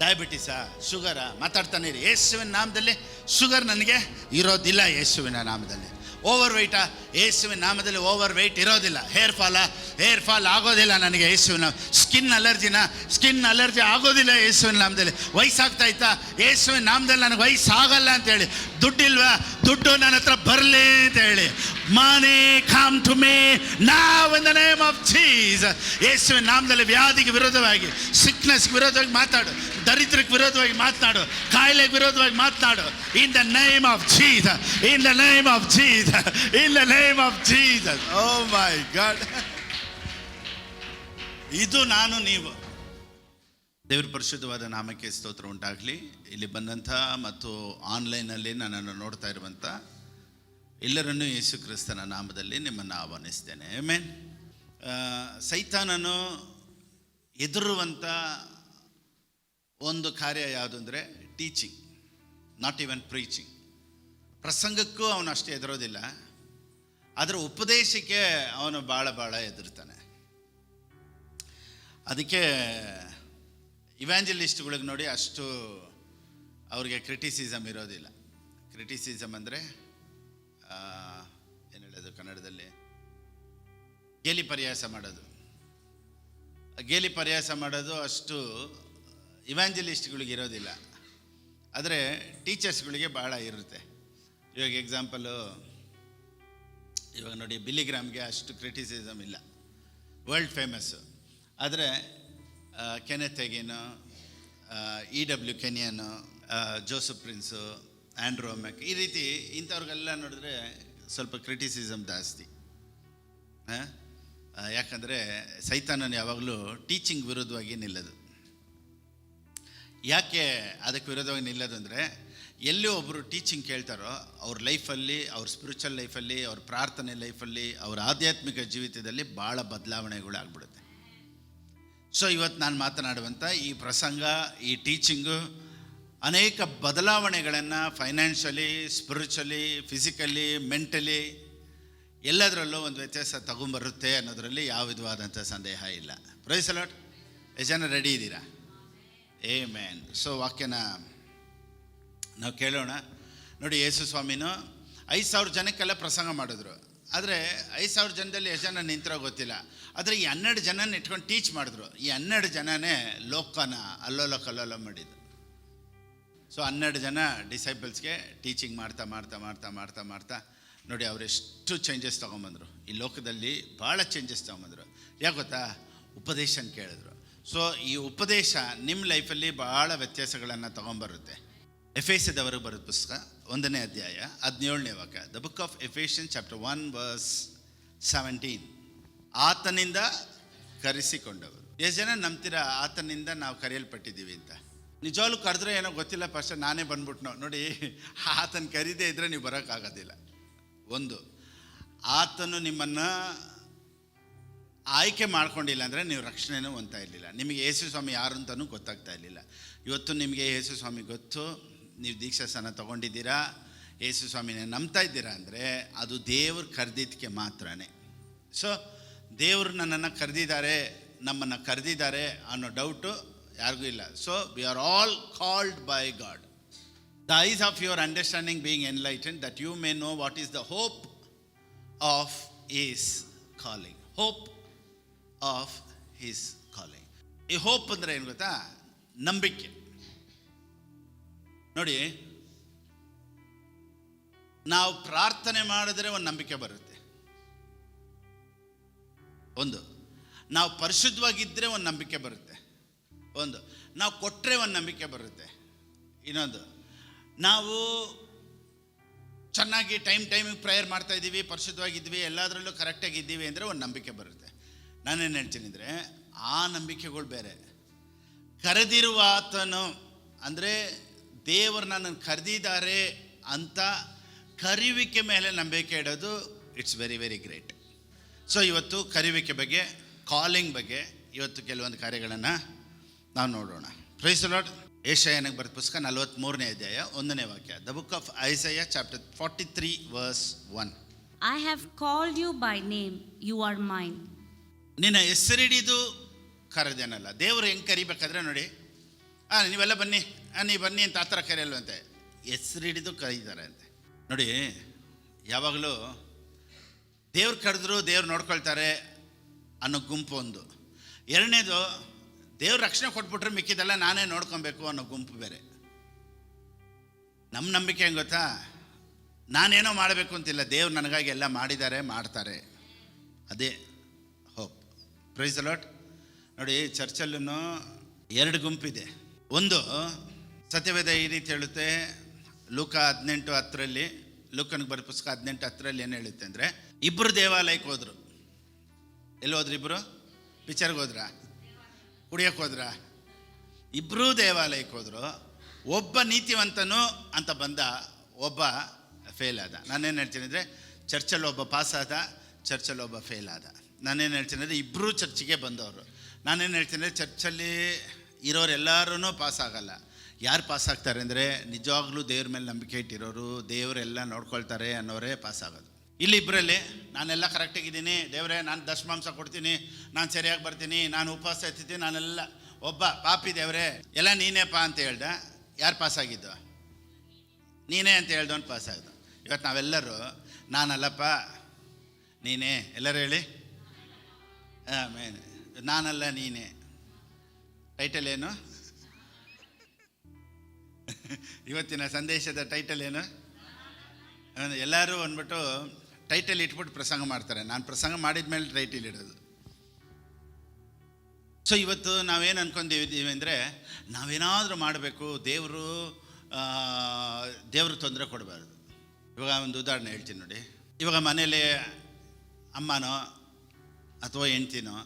ಡಯಾಬಿಟಿಸಾ, ಶುಗರಾ, ಮಾತಾಡ್ತಾನೆ ಇರಿ. ಯೇಸುವಿನ ನಾಮದಲ್ಲಿ ಶುಗರ್ ನನಗೆ ಇರೋದಿಲ್ಲ. ಯೇಸುವಿನ ನಾಮದಲ್ಲಿ ಓವರ್ ವೆಯ್ಟಾ? ಯೇಸುವಿನ ನಾಮದಲ್ಲಿ ಓವರ್ ವೆಯ್ಟ್ ಇರೋದಿಲ್ಲ. ಹೇರ್ ಫಾಲ್ ಆಗೋದಿಲ್ಲ ನನಗೆ ಯೇಸುವಿನ. ಸ್ಕಿನ್ ಅಲರ್ಜಿ ಆಗೋದಿಲ್ಲ ಯೇಸುವಿನ ನಾಮದಲ್ಲಿ. ವಯಸ್ಸಾಗ್ತಾ ಇತ್ತಾ? ಯೇಸುವಿನ ನಾಮದಲ್ಲಿ ನನಗೆ ವಯಸ್ಸಾಗಲ್ಲ ಅಂತೇಳಿ. ದುಡ್ಡಿಲ್ವಾ? ದುಡ್ಡು ನನ್ನ ಹತ್ರ ಬರಲಿ ಅಂತ ಹೇಳಿ. ಮನಿ ಕಮ್ ಟು ಮೀ ನಾವ್ ಇನ್ ದ ನೇಮ್ ಆಫ್ ಜೀಸಸ್. ಯೇಸುವಿನ ನಾಮದಲ್ಲಿ ವ್ಯಾಧಿಗೆ ವಿರೋಧವಾಗಿ, ಸಿಕ್ನೆಸ್ಗೆ ವಿರೋಧವಾಗಿ ಮಾತಾಡು, ದರಿದ್ರಕ್ಕೆ ವಿರೋಧವಾಗಿ ಮಾತನಾಡು, ಕಾಯಿಲೆಗೆ ವಿರೋಧವಾಗಿ ಮಾತನಾಡು. In the name of Jesus, in the name of Jesus, in the name of Jesus. Oh my God, ಇದು ನಾನು ನೀವು. ದೇವರ ಪರಿಶುದ್ಧವಾದ ನಾಮಕ್ಕೆ ಸ್ತೋತ್ರ ಉಂಟಾಗಲಿ. ಇಲ್ಲಿ ಬಂದಂಥ ಮತ್ತು ಆನ್ಲೈನಲ್ಲಿ ನನ್ನನ್ನು ನೋಡ್ತಾ ಇರುವಂಥ ಎಲ್ಲರನ್ನೂ ಯೇಸು ಕ್ರಿಸ್ತನ ನಾಮದಲ್ಲಿ ನಿಮ್ಮನ್ನು ಆಹ್ವಾನಿಸ್ತೇನೆ. ಆಮೆನ್. ಸೈತಾನನು ಎದುರುವಂಥ ಒಂದು ಕಾರ್ಯ ಯಾವುದು ಅಂದರೆ ಟೀಚಿಂಗ್, ನಾಟ್ ಈವನ್ ಪ್ರೀಚಿಂಗ್. ಪ್ರಸಂಗಕ್ಕೂ ಅವನು ಅಷ್ಟೇ ಎದುರೋದಿಲ್ಲ, ಅದರ ಉಪದೇಶಕ್ಕೆ ಅವನು ಭಾಳ ಎದುರ್ತಾನೆ. ಅದಕ್ಕೆ ಇವ್ಯಾಂಜಲಿಸ್ಟ್ಗಳಿಗೆ ನೋಡಿ ಅಷ್ಟು ಅವ್ರಿಗೆ ಕ್ರಿಟಿಸಿಸಮ್ ಇರೋದಿಲ್ಲ. ಕ್ರಿಟಿಸಿಸಮ್ ಅಂದರೆ ಏನು ಹೇಳೋದು ಕನ್ನಡದಲ್ಲಿ? ಗೇಲಿ ಪರಿಹಾಸ ಮಾಡೋದು ಅಷ್ಟು ಇವ್ಯಾಂಜಲಿಸ್ಟ್ಗಳಿಗೆ ಇರೋದಿಲ್ಲ. ಆದರೆ ಟೀಚರ್ಸ್ಗಳಿಗೆ ಭಾಳ ಇರುತ್ತೆ. ಇವಾಗ ಎಕ್ಸಾಂಪಲು, ಇವಾಗ ನೋಡಿ ಬಿಲ್ಲಿಗ್ರಾಮ್ಗೆ ಅಷ್ಟು ಕ್ರಿಟಿಸಿಸಮ್ ಇಲ್ಲ, ವರ್ಲ್ಡ್ ಫೇಮಸ್ಸು. ಆದರೆ Kenneth Hagin, E.W. Kenyon, Joseph Prince, Andrew Mack, ಈ ರೀತಿ ಇಂಥವ್ರಿಗೆಲ್ಲ ನೋಡಿದ್ರೆ ಸ್ವಲ್ಪ ಕ್ರಿಟಿಸಿಸಮ್ ಜಾಸ್ತಿ. ಯಾಕಂದರೆ ಸೈತಾನನು ಯಾವಾಗಲೂ ಟೀಚಿಂಗ್ ವಿರುದ್ಧವಾಗಿ ನಿಲ್ಲೋದು. ಯಾಕೆ ಅದಕ್ಕೆ ವಿರೋಧವಾಗಿ ನಿಲ್ಲೋದು ಅಂದರೆ, ಎಲ್ಲಿ ಒಬ್ಬರು ಟೀಚಿಂಗ್ ಕೇಳ್ತಾರೋ ಅವ್ರ ಲೈಫಲ್ಲಿ, ಅವ್ರ ಸ್ಪಿರಿಚುವಲ್ ಲೈಫಲ್ಲಿ, ಅವ್ರ ಪ್ರಾರ್ಥನೆ ಲೈಫಲ್ಲಿ, ಅವ್ರ ಆಧ್ಯಾತ್ಮಿಕ ಜೀವಿತದಲ್ಲಿ ಭಾಳ ಬದಲಾವಣೆಗಳಾಗ್ಬಿಡುತ್ತೆ. ಸೊ ಇವತ್ತು ನಾನು ಮಾತನಾಡುವಂಥ ಈ ಪ್ರಸಂಗ, ಈ ಟೀಚಿಂಗು ಅನೇಕ ಬದಲಾವಣೆಗಳನ್ನು ಫೈನಾನ್ಷಿಯಲಿ, ಸ್ಪಿರಿಚುವಲಿ, ಫಿಸಿಕಲಿ, ಮೆಂಟಲಿ ಎಲ್ಲದರಲ್ಲೂ ಒಂದು ವ್ಯತ್ಯಾಸ ತಗೊಂಬರುತ್ತೆ ಅನ್ನೋದರಲ್ಲಿ ಯಾವ ವಿಧವಾದಂಥ ಸಂದೇಹ ಇಲ್ಲ. Praise the Lord. ಎಷ್ಟು ಜನ ರೆಡಿ ಇದ್ದೀರಾ? ಆಮೆನ್. ಸೊ ವಾಕ್ಯನ ನಾವು ಕೇಳೋಣ. ನೋಡಿ, ಯೇಸು ಸ್ವಾಮಿನೂ 5,000 ಜನಕ್ಕೆಲ್ಲ ಪ್ರಸಂಗ ಮಾಡಿದ್ರು. ಆದರೆ 5,000 ಜನದಲ್ಲಿ ಎಷ್ಟು ಜನ ನಿಂತಿರೋ ಗೊತ್ತಿಲ್ಲ. ಆದರೆ ಈ 12 ಜನನ ಇಟ್ಕೊಂಡು ಟೀಚ್ ಮಾಡಿದ್ರು. ಈ 12 ಜನನೇ ಲೋಕನ ಅಲ್ಲೋಲ ಮಾಡಿದ್ರು. ಸೊ 12 ಜನ ಡಿಸೈಪಲ್ಸ್ಗೆ ಟೀಚಿಂಗ್ ಮಾಡ್ತಾ ನೋಡಿ ಅವರೆಷ್ಟು ಚೇಂಜಸ್ ತೊಗೊಂಬಂದರು. ಈ ಲೋಕದಲ್ಲಿ ಭಾಳ ಚೇಂಜಸ್ ತೊಗೊಂಬಂದರು. ಯಾಕೆ ಗೊತ್ತಾ? ಉಪದೇಶನ ಕೇಳಿದ್ರು. ಸೊ ಈ ಉಪದೇಶ ನಿಮ್ಮ ಲೈಫಲ್ಲಿ ಭಾಳ ವ್ಯತ್ಯಾಸಗಳನ್ನು ತೊಗೊಂಬರುತ್ತೆ. ಎಫೆಸದವರೆಗೆ ಬರೋದು ಪುಸ್ತಕ 1ನೇ ಅಧ್ಯಾಯ 17ನೇ ವಾಕ್ಯ. The book of Ephesians chapter 1 verse 17. ಆತನಿಂದ ಕರೆಸಿಕೊಂಡವರು. ಎಷ್ಟು ಜನ ನಂಬ್ತೀರಾ ಆತನಿಂದ ನಾವು ಕರೆಯಲ್ಪಟ್ಟಿದ್ದೀವಿ ಅಂತ? ನಿಜವಾಗ್ಲೂ ಕರೆದ್ರೆ ಏನೋ ಗೊತ್ತಿಲ್ಲ ಫಸ್ಟ್ ನಾನೇ ಬಂದ್ಬಿಟ್ನೋ. ನೋಡಿ, ಆತನ ಕರೀದೇ ಇದ್ದರೆ ನೀವು ಬರೋಕ್ಕಾಗೋದಿಲ್ಲ. ಒಂದು, ಆತನು ನಿಮ್ಮನ್ನು ಆಯ್ಕೆ ಮಾಡ್ಕೊಂಡಿಲ್ಲ ಅಂದರೆ ನೀವು ರಕ್ಷಣೆನೂ ಹೊಂದ್ತಾ ಇರಲಿಲ್ಲ. ನಿಮಗೆ ಯೇಸು ಸ್ವಾಮಿ ಯಾರು ಅಂತಲೂ ಗೊತ್ತಾಗ್ತಾ ಇರಲಿಲ್ಲ. ಇವತ್ತು ನಿಮಗೆ ಯೇಸು ಸ್ವಾಮಿ ಗೊತ್ತು, ನೀವು ದೀಕ್ಷಾಸ್ನಾನ ತೊಗೊಂಡಿದ್ದೀರಾ, ಯೇಸು ಸ್ವಾಮಿನ ನಂಬ್ತಾ ಇದ್ದೀರಾ ಅಂದರೆ ಅದು ದೇವ್ರು ಕರೆದಿದ್ದಕ್ಕೆ ಮಾತ್ರನೇ. ಸೊ ದೇವರು ನನ್ನನ್ನು ಕರೆದಿದ್ದಾರೆ, ನಮ್ಮನ್ನು ಕರೆದಿದ್ದಾರೆ ಅನ್ನೋ ಡೌಟು ಯಾರಿಗೂ ಇಲ್ಲ. So we are all called by God. The eyes of your understanding being enlightened that you may know what is the hope of his calling. Hope of his calling. ಈ hope ಅಂದರೆ ಏನು ಗೊತ್ತಾ? ನಂಬಿಕೆ. ನೋಡಿ, ನಾವು ಪ್ರಾರ್ಥನೆ ಮಾಡಿದ್ರೆ ಒಂದು ನಂಬಿಕೆ ಬರುತ್ತೆ. ಒಂದು, ನಾವು ಪರಿಶುದ್ಧವಾಗಿದ್ದರೆ ಒಂದು ನಂಬಿಕೆ ಬರುತ್ತೆ. ಒಂದು, ನಾವು ಕೊಟ್ಟರೆ ಒಂದು ನಂಬಿಕೆ ಬರುತ್ತೆ. ಇನ್ನೊಂದು, ನಾವು ಚೆನ್ನಾಗಿ ಟೈಮಿಗೆ ಪ್ರೇಯರ್ ಮಾಡ್ತಾ ಇದ್ದೀವಿ, ಪರಿಶುದ್ಧವಾಗಿದ್ದೀವಿ, ಎಲ್ಲದರಲ್ಲೂ ಕರೆಕ್ಟಾಗಿದ್ದೀವಿ ಅಂದರೆ ಒಂದು ನಂಬಿಕೆ ಬರುತ್ತೆ. ನಾನೇನು ಹೇಳ್ತೀನಿ ಅಂದರೆ, ಆ ನಂಬಿಕೆಗಳು ಬೇರೆ. ಕರೆದಿರುವ ಆತನು ಅಂದರೆ ದೇವರು ನನ್ನನ್ನು ಕರೆದಿದ್ದಾರೆ ಅಂತ ಕರೆಯುವಿಕೆ ಮೇಲೆ ನಂಬಿಕೆ ಇಡೋದು it's very very great. So ಇವತ್ತು ಕರೆಯುವಿಕೆ ಬಗ್ಗೆ, ಕಾಲಿಂಗ್ ಬಗ್ಗೆ ಇವತ್ತು ಕೆಲವೊಂದು ಕಾರ್ಯಗಳನ್ನು ನಾವು ನೋಡೋಣ. Price the lord. ಯೆಶಾಯನಿಗೆ ಬರೆದ ಪುಸ್ತಕ 43ನೇ ಅಧ್ಯಾಯ 1ನೇ ವಾಕ್ಯ. The book of Isaiah chapter 43 verse 1. I have called you by name, you are mine. ನಿನ್ನ ಹೆಸರಿಡಿದು ಕರೆದೇನಲ್ಲ. ದೇವರು ಹೆಂಗೆ ಕರಿಬೇಕಾದ್ರೆ ನೋಡಿ, ನೀವೆಲ್ಲ ಬನ್ನಿ, ನೀವು ಬನ್ನಿ ಅಂತ ಆ ಥರ ಕರೆಯಲ್ವಂತೆ, ಹೆಸರು ಹಿಡಿದು ಕರೀತಾರೆ ಅಂತೆ. ನೋಡಿ, ಯಾವಾಗಲೂ ದೇವ್ರು ಕರೆದ್ರು ದೇವ್ರು ನೋಡ್ಕೊಳ್ತಾರೆ ಅನ್ನೋ ಗುಂಪು ಒಂದು. ಎರಡನೇದು, ದೇವ್ರು ರಕ್ಷಣೆ ಕೊಟ್ಬಿಟ್ರೆ ಮಿಕ್ಕಿದೆಲ್ಲ ನಾನೇ ನೋಡ್ಕೊಬೇಕು ಅನ್ನೋ ಗುಂಪು ಬೇರೆ. ನಮ್ಮ ನಂಬಿಕೆ ಹೆಂಗೆ ಗೊತ್ತಾ? ನಾನೇನೋ ಮಾಡಬೇಕು ಅಂತಿಲ್ಲ, ದೇವ್ರು ನನಗಾಗಿ ಎಲ್ಲ ಮಾಡಿದ್ದಾರೆ, ಮಾಡ್ತಾರೆ. ಅದೇ ಹೋಪ್. Price the Lord. ನೋಡಿ, ಚರ್ಚಲ್ಲೂ ಎರಡು ಗುಂಪಿದೆ. ಒಂದು, ಸತ್ಯವೇದ ಈ ರೀತಿ ಹೇಳುತ್ತೆ, ಲೂಕ 18:10, ಲೂಕನಿಗೆ ಬರೋ ಪುಸ್ತಕ 18:10 ಏನು ಹೇಳುತ್ತೆ ಅಂದರೆ, ಇಬ್ಬರು ದೇವಾಲಯಕ್ಕೆ ಹೋದರು. ಎಲ್ಲಿ ಹೋದ್ರು ಇಬ್ಬರು? ಪಿಕ್ಚರ್ಗೆ ಹೋದ್ರಾ? ಕುಡಿಯೋಕ್ಕೆ ಹೋದ್ರಾ? ಇಬ್ಬರೂ ದೇವಾಲಯಕ್ಕೆ ಹೋದರು. ಒಬ್ಬ ನೀತಿವಂತನು ಅಂತ ಬಂದ, ಒಬ್ಬ ಫೇಲ್ ಆದ. ನಾನೇನು ಹೇಳ್ತೀನಿ ಅಂದರೆ, ಚರ್ಚಲ್ಲಿ ಒಬ್ಬ ಪಾಸ್ ಆದ, ಚರ್ಚಲ್ಲಿ ಒಬ್ಬ ಫೇಲ್ ಆದ. ನಾನೇನು ಹೇಳ್ತೀನಿ ಅಂದರೆ, ಇಬ್ಬರೂ ಚರ್ಚಿಗೆ ಬಂದವರು. ನಾನೇನು ಹೇಳ್ತೀನಿ ಅಂದರೆ, ಚರ್ಚಲ್ಲಿ ಇರೋರೆಲ್ಲರೂ ಪಾಸ್ ಆಗಲ್ಲ. ಯಾರು ಪಾಸ್ ಆಗ್ತಾರೆ ಅಂದರೆ, ನಿಜವಾಗ್ಲೂ ದೇವ್ರ ಮೇಲೆ ನಂಬಿಕೆ ಇಟ್ಟಿರೋರು, ದೇವರೆಲ್ಲ ನೋಡ್ಕೊಳ್ತಾರೆ ಅನ್ನೋರೇ ಪಾಸ್ ಆಗೋದು. ಇಲ್ಲಿ ಇಬ್ಬರಲ್ಲಿ ನಾನೆಲ್ಲ ಕರೆಕ್ಟಾಗಿದ್ದೀನಿ, ದೇವರೇ ನಾನು ದಶಮಾಂಶ ಕೊಡ್ತೀನಿ, ನಾನು ಸರಿಯಾಗಿ ಬರ್ತೀನಿ, ನಾನು ಉಪವಾಸ ಎತ್ತೀನಿ, ನಾನೆಲ್ಲ ಒಬ್ಬ ಪಾಪಿ, ದೇವರೇ ಎಲ್ಲ ನೀನೇಪ್ಪ ಅಂತ ಹೇಳ್ದ. ಯಾರು ಪಾಸಾಗಿದ್ದು? ನೀನೇ ಅಂತ ಹೇಳ್ದವನು ಪಾಸ್ ಆಗ್ದು. ಇವತ್ತು ನಾವೆಲ್ಲರೂ ನಾನಲ್ಲಪ್ಪ ನೀನೇ, ಎಲ್ಲರೂ ಹೇಳಿ ನಾನಲ್ಲ ನೀನೇ. ಟೈಟಲ್ ಏನು? ಇವತ್ತಿನ ಸಂದೇಶದ ಟೈಟಲ್ ಏನು? ಎಲ್ಲರೂ ಅಂದ್ಬಿಟ್ಟು ಟೈಟಲ್ ಇಟ್ಬಿಟ್ಟು ಪ್ರಸಂಗ ಮಾಡ್ತಾರೆ. ನಾನು ಪ್ರಸಂಗ ಮಾಡಿದ ಮೇಲೆ ಟೈಟಲ್ ಇಡೋದು. ಸೊ ಇವತ್ತು ನಾವೇನು ಅಂದ್ಕೊಂಡಿದ್ದೀವಿ ಅಂದರೆ, ನಾವೇನಾದರೂ ಮಾಡಬೇಕು, ದೇವರು ತೊಂದರೆ ಕೊಡಬಾರ್ದು. ಇವಾಗ ಒಂದು ಉದಾಹರಣೆ ಹೇಳ್ತೀನಿ ನೋಡಿ. ಇವಾಗ ಮನೇಲಿ ಅಮ್ಮನೋ ಅಥವಾ ಹೆಂಡ್ತಿನೋ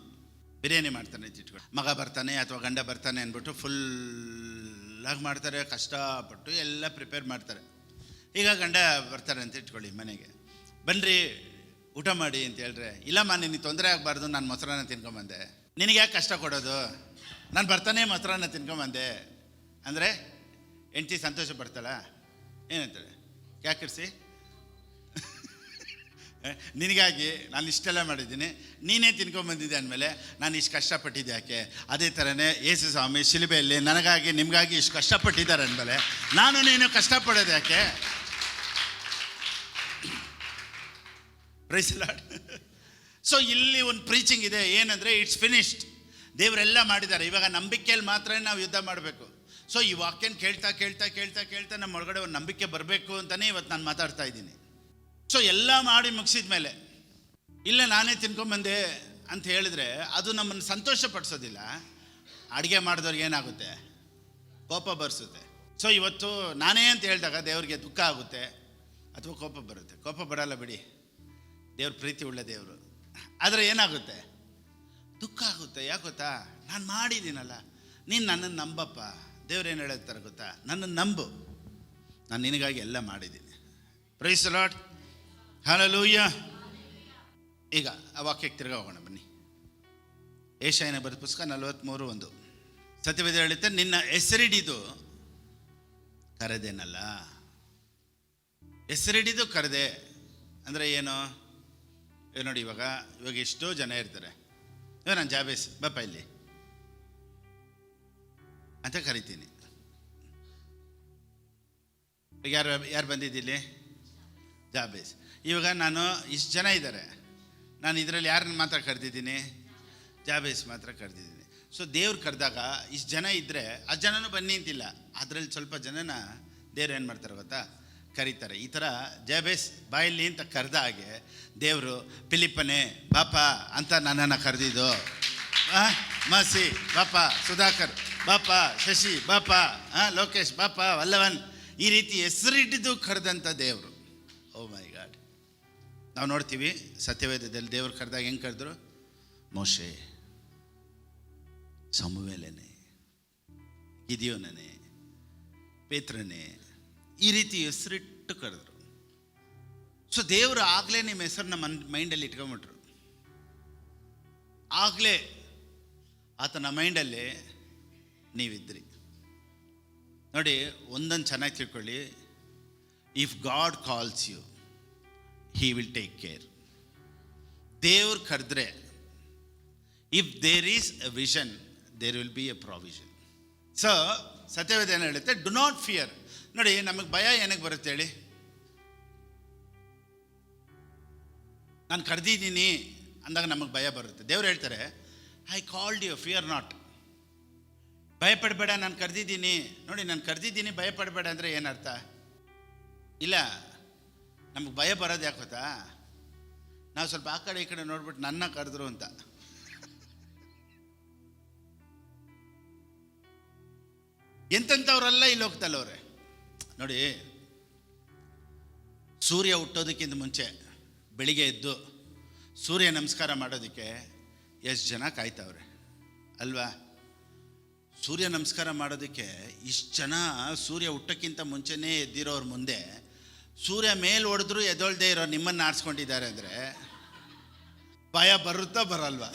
ಬಿರಿಯಾನಿ ಮಾಡ್ತಾನೆ ಇಟ್ಕೊಂಡು, ಮಗ ಬರ್ತಾನೆ ಅಥವಾ ಗಂಡ ಬರ್ತಾನೆ ಅಂದ್ಬಿಟ್ಟು ಫುಲ್ಲಾಗಿ ಮಾಡ್ತಾರೆ, ಕಷ್ಟಪಟ್ಟು ಎಲ್ಲ ಪ್ರಿಪೇರ್ ಮಾಡ್ತಾರೆ. ಈಗ ಗಂಡ ಬರ್ತಾರೆ ಅಂತ ಇಟ್ಕೊಳ್ಳಿ ಮನೆಗೆ, ಬನ್ನಿರಿ ಊಟ ಮಾಡಿ ಅಂತ ಹೇಳ್ರೆ, ಇಲ್ಲಮ್ಮ ನಿನಗೆ ತೊಂದರೆ ಆಗಬಾರ್ದು, ನಾನು ಮೊಸರನ್ನ ತಿನ್ಕೊಂಬಂದೆ, ನಿನಗೆ ಯಾಕೆ ಕಷ್ಟ ಕೊಡೋದು, ನಾನು ಬರ್ತಾನೆ ಮೊಸರನ್ನ ತಿನ್ಕೊಂಬಂದೆ ಅಂದರೆ ಹೆಂಡ್ತಿ ಸಂತೋಷ ಪಡ್ತಾಳ? ಏನಂತಾಳೆ? ಯಾಕಿರ್ಸಿ ನಿನಗಾಗಿ ನಾನು ಇಷ್ಟೆಲ್ಲ ಮಾಡಿದ್ದೀನಿ, ನೀನೇ ತಿನ್ಕೊಂಬಂದಿದ್ದೆ ಅಂದಮೇಲೆ ನಾನು ಇಷ್ಟು ಕಷ್ಟಪಟ್ಟಿದ್ದೆ ಯಾಕೆ? ಅದೇ ಥರನೇ ಯೇಸು ಸ್ವಾಮಿ ಶಿಲುಬೆಯಲ್ಲಿ ನನಗಾಗಿ ನಿಮಗಾಗಿ ಇಷ್ಟು ಕಷ್ಟಪಟ್ಟಿದ್ದಾರೆ ಅಂದಮೇಲೆ ನಾನು ನೀನು ಕಷ್ಟಪಡೋದು ಯಾಕೆ? Price the Lord. ಸೊ ಇಲ್ಲಿ ಒಂದು ಪ್ರೀಚಿಂಗ್ ಇದೆ, ಏನಂದರೆ ಇಟ್ಸ್ ಫಿನಿಶ್ಡ್. ದೇವರೆಲ್ಲ ಮಾಡಿದ್ದಾರೆ. ಇವಾಗ ನಂಬಿಕೆಯಲ್ಲಿ ಮಾತ್ರ ನಾವು ಯುದ್ಧ ಮಾಡಬೇಕು. ಸೊ ಈ ವಾಕ್ಯನ ಕೇಳ್ತಾ ಕೇಳ್ತಾ ಕೇಳ್ತಾ ಕೇಳ್ತಾ ನಮ್ಮ ಒಳಗಡೆ ಒಂದು ನಂಬಿಕೆ ಬರಬೇಕು ಅಂತಲೇ ಇವತ್ತು ನಾನು ಮಾತಾಡ್ತಾ ಇದ್ದೀನಿ. ಸೊ ಎಲ್ಲ ಮಾಡಿ ಮುಗಿಸಿದ ಮೇಲೆ ಇಲ್ಲ ನಾನೇ ತಿನ್ಕೊಂಬಂದೆ ಅಂತ ಹೇಳಿದ್ರೆ ಅದು ನಮ್ಮನ್ನು ಸಂತೋಷ ಪಡಿಸೋದಿಲ್ಲ. ಅಡುಗೆ ಮಾಡಿದವ್ರಿಗೆ ಏನಾಗುತ್ತೆ? ಕೋಪ ಬರ್ಸುತ್ತೆ. ಸೊ ಇವತ್ತು ನಾನೇ ಅಂತ ಹೇಳಿದಾಗ ದೇವ್ರಿಗೆ ದುಃಖ ಆಗುತ್ತೆ ಅಥವಾ ಕೋಪ ಬರುತ್ತೆ. ಕೋಪ ಬರಲ್ಲ ಬಿಡಿ, ದೇವ್ರ ಪ್ರೀತಿ ಉಳ್ಳ ದೇವರು. ಆದರೆ ಏನಾಗುತ್ತೆ? ದುಃಖ ಆಗುತ್ತೆ. ಯಾಕೆ ಗೊತ್ತಾ? ನಾನು ಮಾಡಿದ್ದೀನಲ್ಲ, ನೀನು ನನ್ನನ್ನು ನಂಬಪ್ಪ. ದೇವ್ರೇನು ಹೇಳ್ತಾರೆ ಗೊತ್ತಾ? ನನ್ನನ್ನು ನಂಬು, ನಾನು ನಿನಗಾಗಿ ಎಲ್ಲ ಮಾಡಿದ್ದೀನಿ. Praise the Lord. ಹಲ್ಲೆಲೂಯಾ. ಈಗ ಆ ವಾಕ್ಯಕ್ಕೆ ತಿರ್ಗಾ ಹೋಗೋಣ ಬನ್ನಿ. ಯೆಶಾಯನ ಬರೆದ ಪುಸ್ತಕ 43:1 ಸತ್ಯವೇದ ಹೇಳುತ್ತೆ, ನಿನ್ನ ಹೆಸರಿಡಿದು ಕರೆದೇನಲ್ಲ. ಹೆಸರಿಡಿದು ಕರೆದೆ ಅಂದರೆ ಏನು? ನೋಡಿ, ಇವಾಗ ಎಷ್ಟೋ ಜನ ಇರ್ತಾರೆ. ಇವಾಗ ನಾನು ಜಾಬೇಸ್ ಬಾಪ ಇಲ್ಲಿ ಅಂತ ಕರಿತೀನಿ. ಯಾರು ಬಂದಿದ್ದಿಲ್ಲಿ? ಜಾಬೇಸ್. ಇವಾಗ ನಾನು ಇಷ್ಟು ಜನ ಇದ್ದಾರೆ, ನಾನು ಇದರಲ್ಲಿ ಯಾರನ್ನ ಮಾತ್ರ ಕರೆದಿದ್ದೀನಿ? ಜಾಬೇಸ್ ಮಾತ್ರ ಕರೆದಿದ್ದೀನಿ. ಸೊ ದೇವ್ರು ಕರೆದಾಗ ಇಷ್ಟು ಜನ ಇದ್ದರೆ ಆ ಜನನೂ ಬನ್ನಿ ಅಂತಿಲ್ಲ, ಅದರಲ್ಲಿ ಸ್ವಲ್ಪ ಜನನ ದೇವ್ರು ಏನು ಮಾಡ್ತಾರೆ ಗೊತ್ತಾ? ಕರೀತಾರೆ. ಈ ಥರ ಜಾಬೇಸ್ ಬಾಯಲ್ಲಿ ಅಂತ ಕರೆದ ಹಾಗೆ ದೇವರು ಫಿಲಿಪ್ಪನೇ ಬಾಪ ಅಂತ ನನ್ನನ್ನು ಕರೆದಿದ್ದು. ಮಸಿ ಬಾಪ, ಸುಧಾಕರ್ ಬಾಪ, ಶಶಿ ಬಾಪ, ಲೋಕೇಶ್ ಬಾಪ, ವಲ್ಲವನ್, ಈ ರೀತಿ ಹೆಸರಿಟ್ಟಿದ್ದು ಕರೆದಂಥ ದೇವರು. ಓ ಮೈ ಗಾಡ್. ನಾವು ನೋಡ್ತೀವಿ ಸತ್ಯವೇದದಲ್ಲಿ ದೇವ್ರು ಕರೆದಾಗ ಹೆಂಗೆ ಕರೆದ್ರು? ಮೋಶೆ, ಸಮುವೇಲನೇ, ಗಿದಿಯೋನನೇ, ಪೇತ್ರನೇ, ಈ ರೀತಿ ಹೆಸರಿಟ್ಟು ಕರೆದ್ರು. ಸೊ ದೇವರು ಆಗಲೇ ನಿಮ್ಮ ಹೆಸರನ್ನ ಮೈಂಡಲ್ಲಿ ಇಟ್ಕೊಂಬಿಟ್ರು. ಆಗಲೇ ಆತನ ಮೈಂಡಲ್ಲಿ ನೀವಿದ್ರಿ. ನೋಡಿ, ಒಂದೊಂದು ಚೆನ್ನಾಗಿ ತಿಳ್ಕೊಳ್ಳಿ. If God calls you, he will take care. ದೇವ್ರು ಕರೆದ್ರೆ, if there is a vision, there will be a provision. So ಸತ್ಯವೇದ ಏನು ಹೇಳುತ್ತೆ? Do not fear. ನೋಡಿ, ನಮಗೆ ಭಯ ಏನಕ್ಕೆ ಬರುತ್ತೆ ಹೇಳಿ? ನಾನು ಕರೆದಿದ್ದೀನಿ ಅಂದಾಗ ನಮಗೆ ಭಯ ಬರುತ್ತೆ. ದೇವ್ರು ಹೇಳ್ತಾರೆ, I called you, fear not. ಭಯಪಡಬೇಡ, ನಾನು ಕರೆದಿದ್ದೀನಿ. ನೋಡಿ, ನಾನು ಕರೆದಿದ್ದೀನಿ, ಭಯಪಡಬೇಡ ಅಂದರೆ ಏನರ್ಥ? ಇಲ್ಲ, ನಮಗೆ ಭಯ ಬರೋದು ಯಾಕೆ ಗೊತ್ತಾ? ನಾವು ಸ್ವಲ್ಪ ಆ ಕಡೆ ಈ ಕಡೆ ನೋಡ್ಬಿಟ್ಟು ನನ್ನ ಕರೆದ್ರು ಅಂತ. ಎಂತೆಂಥವ್ರೆಲ್ಲ ಇಲ್ಲಿ ಹೋಗ್ತಲ್ಲವ್ರೆ. ನೋಡಿ, ಸೂರ್ಯ ಹುಟ್ಟೋದಕ್ಕಿಂತ ಮುಂಚೆ ಬೆಳಿಗ್ಗೆ ಎದ್ದು ಸೂರ್ಯ ನಮಸ್ಕಾರ ಮಾಡೋದಕ್ಕೆ ಎಷ್ಟು ಜನ ಕಾಯ್ತವ್ರೆ ಅಲ್ವಾ? ಸೂರ್ಯ ನಮಸ್ಕಾರ ಮಾಡೋದಕ್ಕೆ ಇಷ್ಟು ಜನ ಸೂರ್ಯ ಹುಟ್ಟೋಕ್ಕಿಂತ ಮುಂಚೆನೇ ಎದ್ದಿರೋರು ಮುಂದೆ ಸೂರ್ಯ ಮೇಲೆ ಹೊಡೆದ್ರು ಎದ್ದೊಳ್ದೇ ಇರೋ ನಿಮ್ಮನ್ನು ಆರಿಸ್ಕೊಂಡಿದ್ದಾರೆ ಅಂದರೆ ಭಯ ಬರುತ್ತಾ ಬರಲ್ವಾ?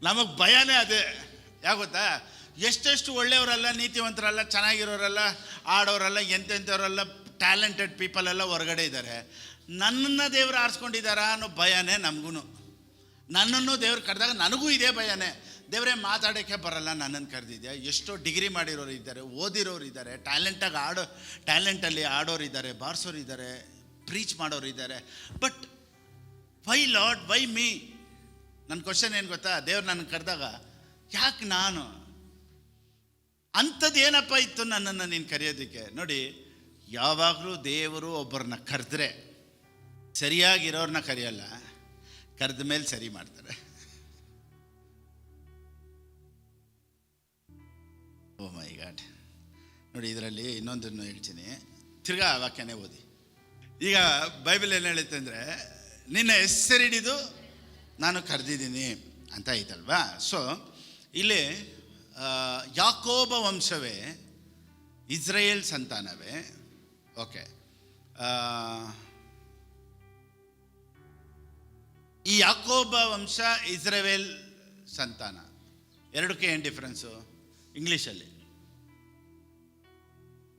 ನಮಗೆ ಭಯನೇ ಅದೇ. ಯಾಕೆ ಗೊತ್ತಾ? ಎಷ್ಟೆಷ್ಟು ಒಳ್ಳೆಯವರಲ್ಲ, ನೀತಿವಂತರಲ್ಲ, ಚೆನ್ನಾಗಿರೋರಲ್ಲ, ಆಡೋರಲ್ಲ, ಎಂತೆಂಥವರೆಲ್ಲ ಟ್ಯಾಲೆಂಟೆಡ್ ಪೀಪಲ್ ಎಲ್ಲ ಹೊರಗಡೆ ಇದ್ದಾರೆ. ನನ್ನನ್ನು ದೇವರು ಆರಿಸ್ಕೊಂಡಿದ್ದಾರಾ ಅನ್ನೋ ಭಯನೇ ನಮಗೂ. ನನ್ನನ್ನು ದೇವ್ರು ಕರೆದಾಗ ನನಗೂ ಇದೇ ಭಯನೇ. ದೇವರೇ ಮಾತಾಡೋಕ್ಕೆ ಬರಲ್ಲ, ನನ್ನನ್ನು ಕರೆದಿದ್ಯಾ? ಎಷ್ಟೋ ಡಿಗ್ರಿ ಮಾಡಿರೋರು ಇದ್ದಾರೆ, ಓದಿರೋರು ಇದ್ದಾರೆ, ಟ್ಯಾಲೆಂಟಲ್ಲಿ ಆಡೋರು ಇದ್ದಾರೆ, ಬಾರಿಸೋರು ಇದ್ದಾರೆ, ಪ್ರೀಚ್ ಮಾಡೋರು ಇದ್ದಾರೆ. But why lord, Y me? ನನ್ನ ಕ್ವಶನ್ ಏನು ಗೊತ್ತಾ? ದೇವ್ರು ನನ್ನ ಕರೆದಾಗ ಯಾಕೆ ನಾನು? ಅಂಥದ್ದು ಏನಪ್ಪ ಇತ್ತು ನನ್ನನ್ನು ನೀನು ಕರೆಯೋದಕ್ಕೆ? ನೋಡಿ, ಯಾವಾಗಲೂ ದೇವರು ಒಬ್ಬರನ್ನ ಕರೆದ್ರೆ ಸರಿಯಾಗಿರೋರನ್ನ ಕರೆಯಲ್ಲ, ಕರೆದ ಮೇಲೆ ಸರಿ ಮಾಡ್ತಾರೆ. ಓ ಮೈ ಗಾಡ್. ನೋಡಿ, ಇದರಲ್ಲಿ ಇನ್ನೊಂದನ್ನು ಹೇಳ್ತೀನಿ, ತಿರ್ಗಾ ಆ ವಾಕ್ಯನೇ ಓದಿ. ಈಗ ಬೈಬಲ್ ಏನು ಹೇಳುತ್ತೆ ಅಂದರೆ, ನಿನ್ನ ಹೆಸರಿಡಿದು ನಾನು ಕರೆದಿದ್ದೀನಿ ಅಂತ ಐತಲ್ವಾ? ಸೊ ಇಲ್ಲಿ ಯಾಕೋಬ ವಂಶವೇ, ಇಸ್ರಾಯೇಲ್ ಸಂತಾನವೇ. ಓಕೆ, ಈ ಯಾಕೋಬ ವಂಶ, ಇಸ್ರಾಯೇಲ್ ಸಂತಾನ, ಎರಡಕ್ಕೆ ಏನು ಡಿಫ್ರೆನ್ಸು ಇಂಗ್ಲೀಷಲ್ಲಿ?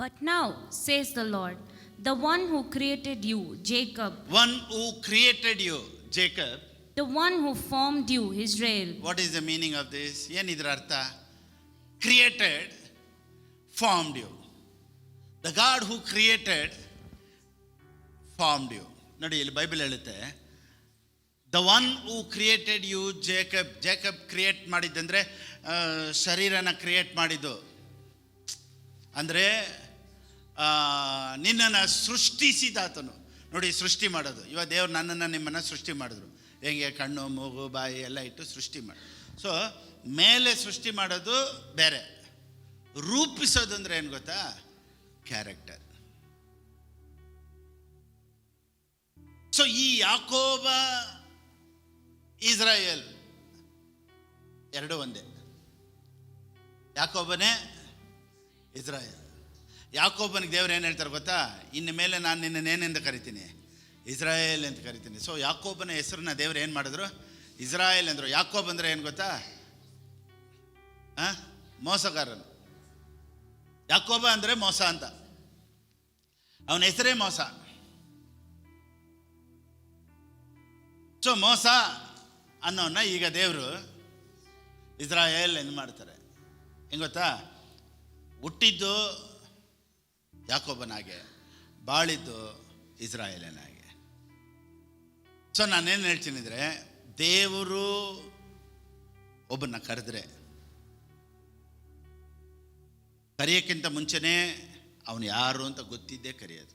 But now, says the Lord, the one who created you, Jacob. One who created you, Jacob. The one who formed you, Israel. What is the meaning of this? ಏನಿದ್ರ ಅರ್ಥ? Created, formed you. The God who created, formed you. ನೋಡಿ, ಇಲ್ಲಿ Bible ಹೇಳುತ್ತೆ, the one who created you, Jacob. Jacob create ಮಾಡಿದ್ದಂದರೆ ಶರೀರನ create ಮಾಡಿದ್ದು. ಅಂದರೆ ನಿನ್ನನ್ನು ಸೃಷ್ಟಿಸಿದಾತನು. ನೋಡಿ, ಸೃಷ್ಟಿ ಮಾಡೋದು. ಇವಾಗ ದೇವ್ರು ನನ್ನನ್ನು ನಿಮ್ಮನ್ನು ಸೃಷ್ಟಿ ಮಾಡಿದ್ರು. ಹೇಗೆ? ಕಣ್ಣು, ಮೂಗು, ಬಾಯಿ ಎಲ್ಲ ಇಟ್ಟು ಸೃಷ್ಟಿ ಮಾಡಿ. ಸೊ ಮೇಲೆ ಸೃಷ್ಟಿ ಮಾಡೋದು ಬೇರೆ, ರೂಪಿಸೋದು ಅಂದರೆ ಏನು ಗೊತ್ತಾ? ಕ್ಯಾರೆಕ್ಟರ್. ಸೊ ಈ ಯಾಕೋಬ, ಇಸ್ರಾಯೇಲ್ ಎರಡು ಒಂದೇ. ಯಾಕೋಬನೇ, ಇಸ್ರಾಯೇಲ್. ಯಾಕೋಬನಿಗೆ ದೇವ್ರು ಏನು ಹೇಳ್ತಾರೆ ಗೊತ್ತಾ? ಇನ್ನು ಮೇಲೆ ನಾನು ನಿನ್ನೇನೆಂದು ಕರಿತೀನಿ? ಇಸ್ರಾಯೇಲ್ ಅಂತ ಕರಿತೀನಿ. ಸೊ ಯಾಕೋಬನ ಹೆಸರನ್ನ ದೇವ್ರು ಏನು ಮಾಡಿದ್ರು? ಇಸ್ರಾಯೇಲ್ ಅಂದರು. ಯಾಕೋಬ್ ಅಂದರೆ ಏನು ಗೊತ್ತಾ? ಮೋಸಗಾರನು. ಯಾಕೋಬ ಅಂದರೆ ಮೋಸ ಅಂತ, ಅವನ ಹೆಸರೇ ಮೋಸ. ಸೊ ಮೋಸ ಅನ್ನೋನ್ನ ಈಗ ದೇವರು ಇಸ್ರಾಯೇಲ್ ಎಂದು ಮಾಡ್ತಾರೆ. ಹೆಂಗೆ ಗೊತ್ತಾ? ಹುಟ್ಟಿದ್ದು ಯಾಕೋಬನಾಗೆ, ಬಾಳಿದ್ದು ಇಸ್ರಾಯೇಲನಾಗೆ. ಸೊ ನಾನೇನು ಹೇಳ್ತೀನಿ ಅಂದರೆ, ದೇವರು ಒಬ್ಬನ್ನ ಕರೆದ್ರೆ ಕರೆಯೋಕ್ಕಿಂತ ಮುಂಚೆನೇ ಅವನು ಯಾರು ಅಂತ ಗೊತ್ತಿದ್ದೇ ಕರೆಯೋದು.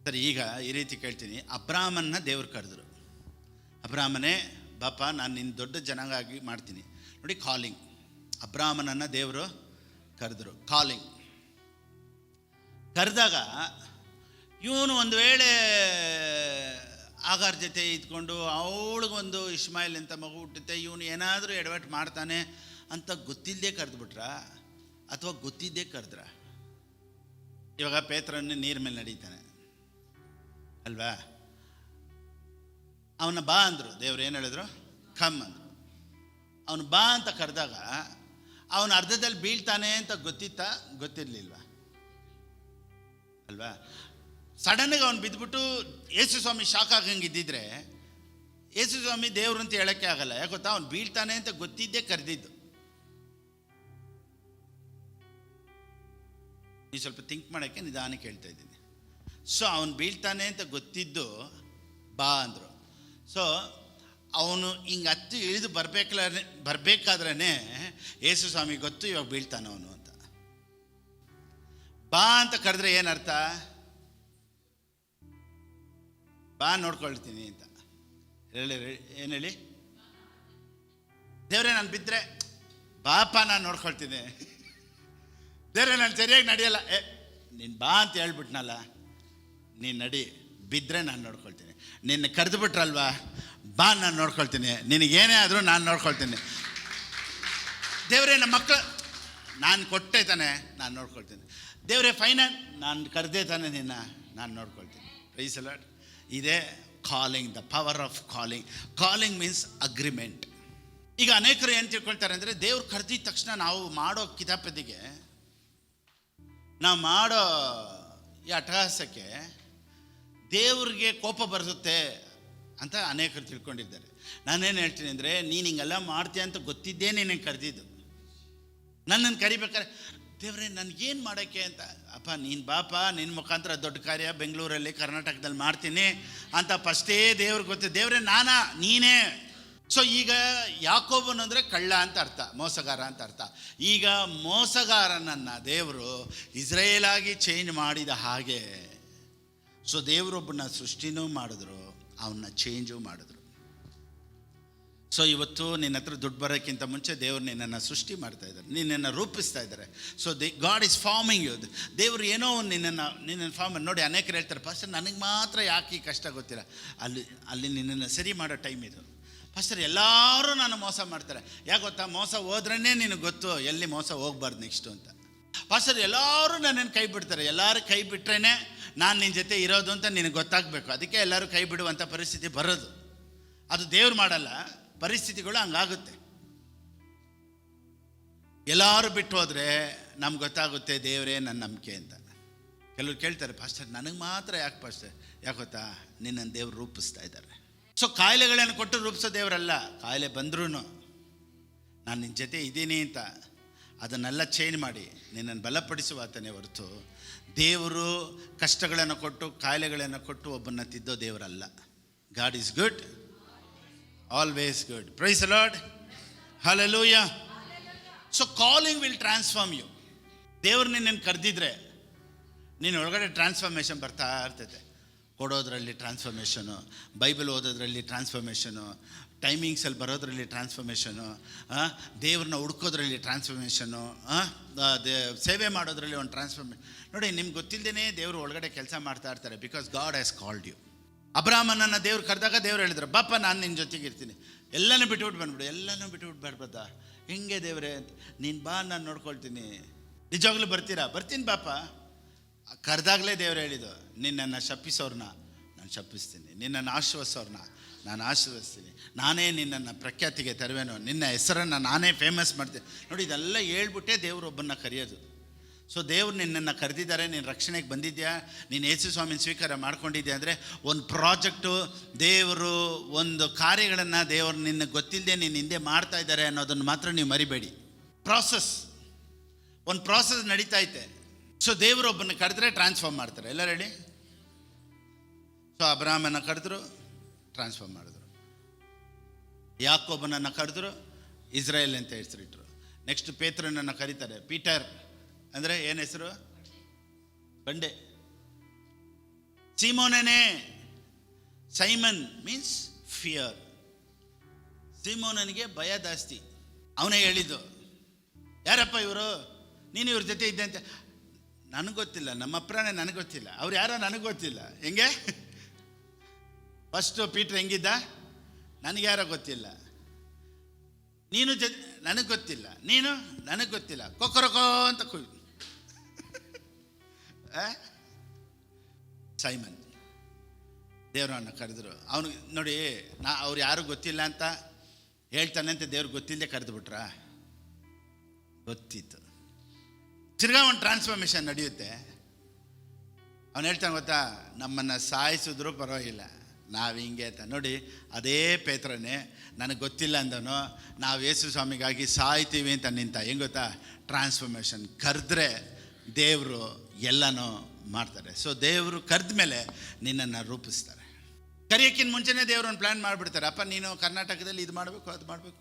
ಸರಿ, ಈಗ ಈ ರೀತಿ ಕೇಳ್ತೀನಿ. ಅಬ್ರಾಮನ್ನ ದೇವ್ರು ಕರೆದ್ರು. ಅಬ್ರಾಮನೇ, ಬಾಪ, ನಾನು ನಿನ್ನ ದೊಡ್ಡ ಜನಾಂಗ ಮಾಡ್ತೀನಿ. ನೋಡಿ, ಕಾಲಿಂಗ್. ಅಬ್ರಾಮನನ್ನು ದೇವರು ಕರೆದ್ರು, ಕಾಲಿಂಗ್. ಕರೆದಾಗ ಇವನು ಒಂದು ವೇಳೆ ಆಗಾರ್ ಜೊತೆ ಇದ್ಕೊಂಡು ಅವಳಿಗೊಂದು ಇಸ್ಮಾಯಿಲ್ ಅಂತ ಮಗು ಹುಟ್ಟುತ್ತೆ, ಇವನು ಏನಾದರೂ ಎಡವಟ್ಟು ಮಾಡ್ತಾನೆ ಅಂತ ಗೊತ್ತಿಲ್ಲದೆ ಕರೆದ್ಬಿಟ್ರ ಅಥವಾ ಗೊತ್ತಿದ್ದೇ ಕರೆದ್ರ? ಇವಾಗ ಪೇತ್ರನ್ನು ನೀರ ಮೇಲೆ ನಡೀತಾನೆ ಅಲ್ವಾ? ಅವನ ಬಾ ಅಂದರು. ದೇವ್ರು ಏನು ಹೇಳಿದ್ರು? ಕಮ್ ಅಂದರು. ಅವನು ಬಾ ಅಂತ ಕರೆದಾಗ ಅವನು ಅರ್ಧದಲ್ಲಿ ಬೀಳ್ತಾನೆ ಅಂತ ಗೊತ್ತಿತ್ತಾ? ಗೊತ್ತಿರಲಿಲ್ವಾ? ಅಲ್ವಾ? ಸಡನ್ನಾಗಿ ಅವನು ಬಿದ್ದುಬಿಟ್ಟು ಯೇಸು ಸ್ವಾಮಿ ಶಾಕ್ ಆಗಂಗಿದ್ದಿದ್ರೆ ಯೇಸು ಸ್ವಾಮಿ ದೇವ್ರು ಅಂತ ಹೇಳೋಕ್ಕೆ ಆಗಲ್ಲ. ಯಾಕೆ ಗೊತ್ತಾ, ಅವ್ನು ಬೀಳ್ತಾನೆ ಅಂತ ಗೊತ್ತಿದ್ದೇ ಕರೆದಿದ್ದು. ಈ ಸ್ವಲ್ಪ ಥಿಂಕ್ ಮಾಡೋಕ್ಕೆ ನಿಧಾನಕ್ಕೆ ಹೇಳ್ತಾ ಇದ್ದೀನಿ. ಸೊ ಅವನು ಬೀಳ್ತಾನೆ ಅಂತ ಗೊತ್ತಿದ್ದು ಬಾ ಅಂದರು. ಸೊ ಅವನು ಹಿಂಗೆ ಹತ್ತಿ ಇಳಿದು ಬರಬೇಕಾದ್ರೇ ಯೇಸು ಸ್ವಾಮಿ ಗೊತ್ತು ಇವಾಗ ಬೀಳ್ತಾನೆ ಅವನು ಅಂತ. ಬಾ ಅಂತ ಕರೆದ್ರೆ ಏನರ್ಥ? ಬಾ ನೋಡ್ಕೊಳ್ತೀನಿ ಅಂತ ಹೇಳಿ. ಏನು ಹೇಳಿ? ದೇವ್ರೆ ನಾನು ಬಿದ್ದರೆ ಬಾಪ ನಾನು ನೋಡ್ಕೊಳ್ತೀನಿ, ದೇವ್ರೆ ನಾನು ಸರಿಯಾಗಿ ನಡೆಯಲ್ಲ, ನೀನು ಬಾ ಅಂತ ಹೇಳ್ಬಿಟ್ನಲ್ಲ, ನೀನು ನಡಿ, ಬಿದ್ದರೆ ನಾನು ನೋಡ್ಕೊಳ್ತೀನಿ. ನಿನ್ನ ಕರೆದು ಬಿಟ್ರಲ್ವಾ, ಬಾ ನಾನು ನೋಡ್ಕೊಳ್ತೀನಿ, ನಿನಗೇನೇ ಆದರೂ ನಾನು ನೋಡ್ಕೊಳ್ತೀನಿ. ದೇವ್ರೆ ನಮ್ಮ ಮಕ್ಕಳು ನಾನು ಕೊಟ್ಟೆ ತಾನೆ, ನಾನು ನೋಡ್ಕೊಳ್ತೀನಿ. ದೇವ್ರೆ ಫೈನಲ್ ನಾನು ಕರೆದೇ ತಾನೆ ನಿನ್ನ, ನಾನು ನೋಡ್ಕೊಳ್ತೀನಿ. Praise the Lord. ಇದೇ calling, the power of calling. Calling means agreement. ಈಗ ಅನೇಕರು ಏನು ತಿಳ್ಕೊಳ್ತಾರೆ ಅಂದರೆ, ದೇವ್ರು ಕರೆದಿದ ತಕ್ಷಣ ನಾವು ಮಾಡೋ ಕಿತಾಪತಿಗೆ, ನಾವು ಮಾಡೋ ಈ ಅಟ್ಟಹಾಸಕ್ಕೆ ದೇವ್ರಿಗೆ ಕೋಪ ಬರುತ್ತೆ ಅಂತ ಅನೇಕರು ತಿಳ್ಕೊಂಡಿದ್ದಾರೆ. ನಾನೇನು ಹೇಳ್ತೀನಿ ಅಂದರೆ, ನೀನು ಹಿಂಗೆಲ್ಲ ಮಾಡ್ತೀಯ ಅಂತ ಗೊತ್ತಿದ್ದೇ ನೀನು ಕರೆದಿದ್ದು. ನನ್ನನ್ನು ಕರಿಬೇಕಾದ್ರೆ ದೇವ್ರೆ ನನಗೇನು ಮಾಡೋಕ್ಕೆ ಅಂತ, ಅಪ್ಪ ನೀನು ಬಾಪ, ನಿನ್ನ ಮುಖಾಂತರ ದೊಡ್ಡ ಕಾರ್ಯ ಬೆಂಗಳೂರಲ್ಲಿ ಕರ್ನಾಟಕದಲ್ಲಿ ಮಾಡ್ತೀನಿ ಅಂತ ಫಸ್ಟೇ ದೇವ್ರಿಗೆ ಗೊತ್ತು. ದೇವ್ರೆ ನಾನಾ ನೀನೇ. ಸೊ ಈಗ ಯಾಕೋಬನು ಅಂದರೆ ಕಳ್ಳ ಅಂತ ಅರ್ಥ, ಮೋಸಗಾರ ಅಂತ ಅರ್ಥ. ಈಗ ಮೋಸಗಾರನನ್ನು ದೇವರು ಇಸ್ರೇಲಾಗಿ ಚೇಂಜ್ ಮಾಡಿದ ಹಾಗೆ, ಸೊ ದೇವರೊಬ್ಬನ ಸೃಷ್ಟಿನೂ ಮಾಡಿದ್ರು, ಅವನ್ನ ಚೇಂಜು ಮಾಡಿದ್ರು. ಸೊ ಇವತ್ತು ನಿನ್ನ ಹತ್ರ ದುಡ್ಡು ಬರೋಕ್ಕಿಂತ ಮುಂಚೆ ದೇವರು ನಿನ್ನನ್ನು ಸೃಷ್ಟಿ ಮಾಡ್ತಾ ಇದ್ದಾರೆ, ನಿನ್ನನ್ನು ರೂಪಿಸ್ತಾ ಇದ್ದಾರೆ. So God is forming you. ದೇವರು ಏನೋ ಒಂದು ನಿನ್ನನ್ನು ಫಾರ್ಮ್ ನೋಡಿ. ಅನೇಕರು ಹೇಳ್ತಾರೆ, ಪಾಸ್ಟರ್ ನನಗೆ ಮಾತ್ರ ಯಾಕೆ ಈ ಕಷ್ಟ ಗೊತ್ತಿಲ್ಲ. ಅಲ್ಲಿ ನಿನ್ನನ್ನು ಸರಿ ಮಾಡೋ ಟೈಮ್ ಇದು. ಪಾಸ್ಟರ್ ಎಲ್ಲರೂ ನಾನು ಮೋಸ ಮಾಡ್ತಾರೆ. ಯಾಕೆ ಗೊತ್ತಾ, ಮೋಸ ಹೋದ್ರೇ ನಿನಗೆ ಗೊತ್ತು ಎಲ್ಲಿ ಮೋಸ ಹೋಗ್ಬಾರ್ದು ನೆಕ್ಸ್ಟು ಅಂತ. ಪಾಸ್ಟರ್ ಎಲ್ಲರೂ ನನ್ನನ್ನು ಕೈ ಬಿಡ್ತಾರೆ, ಎಲ್ಲರೂ ಕೈ ಬಿಟ್ರೇ ನಾನು ನಿನ್ನ ಜೊತೆ ಇರೋದು ಅಂತ ನಿನಗೆ ಗೊತ್ತಾಗಬೇಕು. ಅದಕ್ಕೆ ಎಲ್ಲರೂ ಕೈ ಬಿಡುವಂಥ ಪರಿಸ್ಥಿತಿ ಬರೋದು. ಅದು ದೇವ್ರು ಮಾಡಲ್ಲ, ಪರಿಸ್ಥಿತಿಗಳು ಹಂಗಾಗುತ್ತೆ. ಎಲ್ಲರೂ ಬಿಟ್ಟು ಹೋದರೆ ನಮ್ಗೆ ಗೊತ್ತಾಗುತ್ತೆ ದೇವರೇ ನನ್ನ ನಂಬಿಕೆ ಅಂತ. ಕೆಲವ್ರು ಕೇಳ್ತಾರೆ, ಪಾಸ್ಟರ್ ನನಗೆ ಮಾತ್ರ ಯಾಕೆ ಪಾಸ್ಟರ್? ಯಾಕೆ ಗೊತ್ತಾ, ನಿನ್ನನ್ನು ದೇವ್ರು ರೂಪಿಸ್ತಾ ಇದ್ದಾರೆ. ಸೊ ಕಾಯಿಲೆಗಳನ್ನು ಕೊಟ್ಟು ರೂಪಿಸೋ ದೇವರಲ್ಲ, ಕಾಯಿಲೆ ಬಂದ್ರೂ ನಾನು ನಿನ್ನ ಜೊತೆ ಇದ್ದೀನಿ ಅಂತ ಅದನ್ನೆಲ್ಲ ಚೇಂಜ್ ಮಾಡಿ ನಿನ್ನನ್ನು ಬಲಪಡಿಸುವ ಆತನೇ ಹೊರತು, ದೇವರು ಕಷ್ಟಗಳನ್ನು ಕೊಟ್ಟು ಕಾಯಿಲೆಗಳನ್ನು ಕೊಟ್ಟು ಒಬ್ಬನ್ನ ತಿದ್ದೋ ದೇವರಲ್ಲ. God is good, always good. Praise the Lord, hallelujah. So calling will transform you. ದೇವ್ರು ನಿನ್ನನ್ನು ಕರೆದಿದ್ರೆ ನೀನು ಒಳಗಡೆ ಟ್ರಾನ್ಸ್ಫಾರ್ಮೇಷನ್ ಬರ್ತಾ ಇರ್ತೈತೆ. ಕೊಡೋದ್ರಲ್ಲಿ ಟ್ರಾನ್ಸ್ಫಾರ್ಮೇಷನು, ಬೈಬಲ್ ಓದೋದ್ರಲ್ಲಿ ಟ್ರಾನ್ಸ್ಫಾರ್ಮೇಷನು, ಟೈಮಿಂಗ್ಸಲ್ಲಿ ಬರೋದ್ರಲ್ಲಿ ಟ್ರಾನ್ಸ್ಫಾರ್ಮೇಷನು, ದೇವ್ರನ್ನ ಹುಡ್ಕೋದ್ರಲ್ಲಿ ಟ್ರಾನ್ಸ್ಫಾರ್ಮೇಷನು, ಸೇವೆ ಮಾಡೋದ್ರಲ್ಲಿ ಒಂದು ಟ್ರಾನ್ಸ್ಫಾರ್ಮೇಷನ್. ನೋಡಿ, ನಿಮ್ಗೆ ಗೊತ್ತಿಲ್ಲದೇ ದೇವರು ಒಳಗಡೆ ಕೆಲಸ ಮಾಡ್ತಾ ಇರ್ತಾರೆ. Because God has called you. ಅಬ್ರಾಮನನ್ನು ದೇವ್ರು ಕರೆದಾಗ ದೇವ್ರು ಹೇಳಿದ್ರು, ಬಾಪ ನಾನು ನಿನ್ನ ಜೊತೆಗೆ ಇರ್ತೀನಿ, ಎಲ್ಲನೂ ಬಿಟ್ಬಿಟ್ಟು ಬಂದ್ಬಿಡು, ಎಲ್ಲನೂ ಬಿಟ್ಬಿಟ್ಟು ಬರ್ಬೋದ? ಹೆಂಗೆ ದೇವ್ರೆ? ನೀನು ಬಾ, ನಾನು ನೋಡ್ಕೊಳ್ತೀನಿ. ನಿಜವಾಗ್ಲೂ ಬರ್ತೀರಾ? ಬರ್ತೀನಿ ಬಾಪ. ಕರೆದಾಗಲೇ ದೇವ್ರು ಹೇಳಿದ್ದು, ನಿನ್ನನ್ನು ಶಪಿಸೋರ್ನ ನಾನು ಶಪಿಸ್ತೀನಿ, ನಿನ್ನನ್ನು ಆಶೀರ್ವದಿಸೋರ್ನ ನಾನು ಆಶೀರ್ವದಿಸ್ತೀನಿ, ನಾನೇ ನಿನ್ನನ್ನು ಪ್ರಖ್ಯಾತಿಗೆ ತರುವೆನೋ, ನಿನ್ನ ಹೆಸರನ್ನು ನಾನೇ ಫೇಮಸ್ ಮಾಡ್ತೀನಿ. ನೋಡಿ, ಇದೆಲ್ಲ ಹೇಳ್ಬಿಟ್ಟೇ ದೇವರು ಒಬ್ಬನ್ನ ಕರೆಯೋದು. ಸೊ ದೇವ್ರು ನಿನ್ನನ್ನು ಕರೆದಿದ್ದಾರೆ, ನೀನು ರಕ್ಷಣೆಗೆ ಬಂದಿದ್ಯಾ, ನೀನು ಯೇಸು ಸ್ವಾಮಿನ ಸ್ವೀಕಾರ ಮಾಡ್ಕೊಂಡಿದ್ಯಾ ಅಂದರೆ ಒಂದು ಪ್ರಾಜೆಕ್ಟು, ದೇವರು ಒಂದು ಕಾರ್ಯಗಳನ್ನು ದೇವರು ನಿನ್ನ ಗೊತ್ತಿಲ್ಲದೆ ನೀನು ಹಿಂದೆ ಮಾಡ್ತಾ ಇದ್ದಾರೆ ಅನ್ನೋದನ್ನು ಮಾತ್ರ ನೀವು ಮರಿಬೇಡಿ. ಒಂದು ಪ್ರಾಸೆಸ್ ನಡೀತಾ ಐತೆ. ಸೊ ದೇವರು ಒಬ್ಬನ ಕರೆದ್ರೆ ಟ್ರಾನ್ಸ್ಫಾರ್ಮ್ ಮಾಡ್ತಾರೆ. ಎಲ್ಲರೂ ಹೇಳಿ. ಸೊ ಅಬ್ರಾಮನ ಕರೆದ್ರು, ಟ್ರಾನ್ಸ್ಫಾರ್ಮ್ ಮಾಡಿದ್ರು. ಯಾಕೋಬನನ್ನು ಕರೆದ್ರು, ಇಸ್ರಾಯೇಲ್ ಅಂತ ಹೆಸರಿಟ್ರು. ನೆಕ್ಸ್ಟ್ ಪೇತ್ರನನ್ನು ಕರೀತಾರೆ. ಪೀಟರ್ ಅಂದರೆ ಏನು ಹೆಸರು? ಬಂಡೆ. ಸೀಮೋನನೇ, ಸೈಮನ್ ಮೀನ್ಸ್ ಫಿಯರ್. ಸೀಮೋನನಿಗೆ ಭಯ ಜಾಸ್ತಿ. ಅವನೇ ಹೇಳಿದ್ದು, ಯಾರಪ್ಪ ಇವರು, ನೀನು ಇವ್ರ ಜೊತೆ ಇದ್ದೆ ಅಂತ. ನನಗೆ ಗೊತ್ತಿಲ್ಲ, ನಮ್ಮ ಅಪ್ಪನೇ ನನಗೆ ಗೊತ್ತಿಲ್ಲ, ಅವ್ರು ಯಾರೋ ನನಗೆ ಗೊತ್ತಿಲ್ಲ. ಹೆಂಗೆ? ಫಸ್ಟು ಪೀಟ್ರ್ ಹೆಂಗಿದ್ದ? ನನಗೆ ಯಾರೋ ಗೊತ್ತಿಲ್ಲ. ನೀನು ನನಗೆ ಗೊತ್ತಿಲ್ಲ, ನೀನು ನನಗೆ ಗೊತ್ತಿಲ್ಲ, ಕೊಕ್ಕರಕೋ ಅಂತ ಸೈಮನ್ ದೇವ್ರನ್ನ ಕರೆದ್ರು. ಅವನು ನೋಡಿ, ಅವ್ರು ಯಾರು ಗೊತ್ತಿಲ್ಲ ಅಂತ ಹೇಳ್ತಾನೆ ಅಂತ ದೇವ್ರಿಗೆ ಗೊತ್ತಿಲ್ಲದೆ ಕರೆದು ಬಿಟ್ರ? ಗೊತ್ತಿತ್ತು. ತಿರ್ಗಾ ಒಂದು ಟ್ರಾನ್ಸ್ಫಾರ್ಮೇಷನ್ ನಡೆಯುತ್ತೆ. ಅವನು ಹೇಳ್ತಾನೆ ಗೊತ್ತಾ, ನಮ್ಮನ್ನು ಸಾಯಿಸಿದ್ರು ಪರವಾಗಿಲ್ಲ, ನಾವು ಹಿಂಗೆ ಅಂತ ನೋಡಿ. ಅದೇ ಪೇತ್ರನೇ ನನಗೆ ಗೊತ್ತಿಲ್ಲ ಅಂದನು, ನಾವು ಯೇಸು ಸ್ವಾಮಿಗಾಗಿ ಸಾಯ್ತೀವಿ ಅಂತ ನಿಂತ. ಹೆಂಗೆ ಗೊತ್ತಾ? ಟ್ರಾನ್ಸ್ಫಾರ್ಮೇಷನ್. ಕರೆದ್ರೆ ದೇವರು ಎಲ್ಲನೂ ಮಾಡ್ತಾರೆ. ಸೊ ದೇವರು ಕರೆದ ಮೇಲೆ ನಿನ್ನನ್ನು ರೂಪಿಸ್ತಾರೆ. ಕರೆಯೋಕ್ಕಿಂತ ಮುಂಚೆನೇ ದೇವರು ಒಂದು ಪ್ಲ್ಯಾನ್ ಮಾಡಿಬಿಡ್ತಾರೆ. ಅಪ್ಪ ನೀನು ಕರ್ನಾಟಕದಲ್ಲಿ ಇದು ಮಾಡಬೇಕು, ಅದು ಮಾಡಬೇಕು.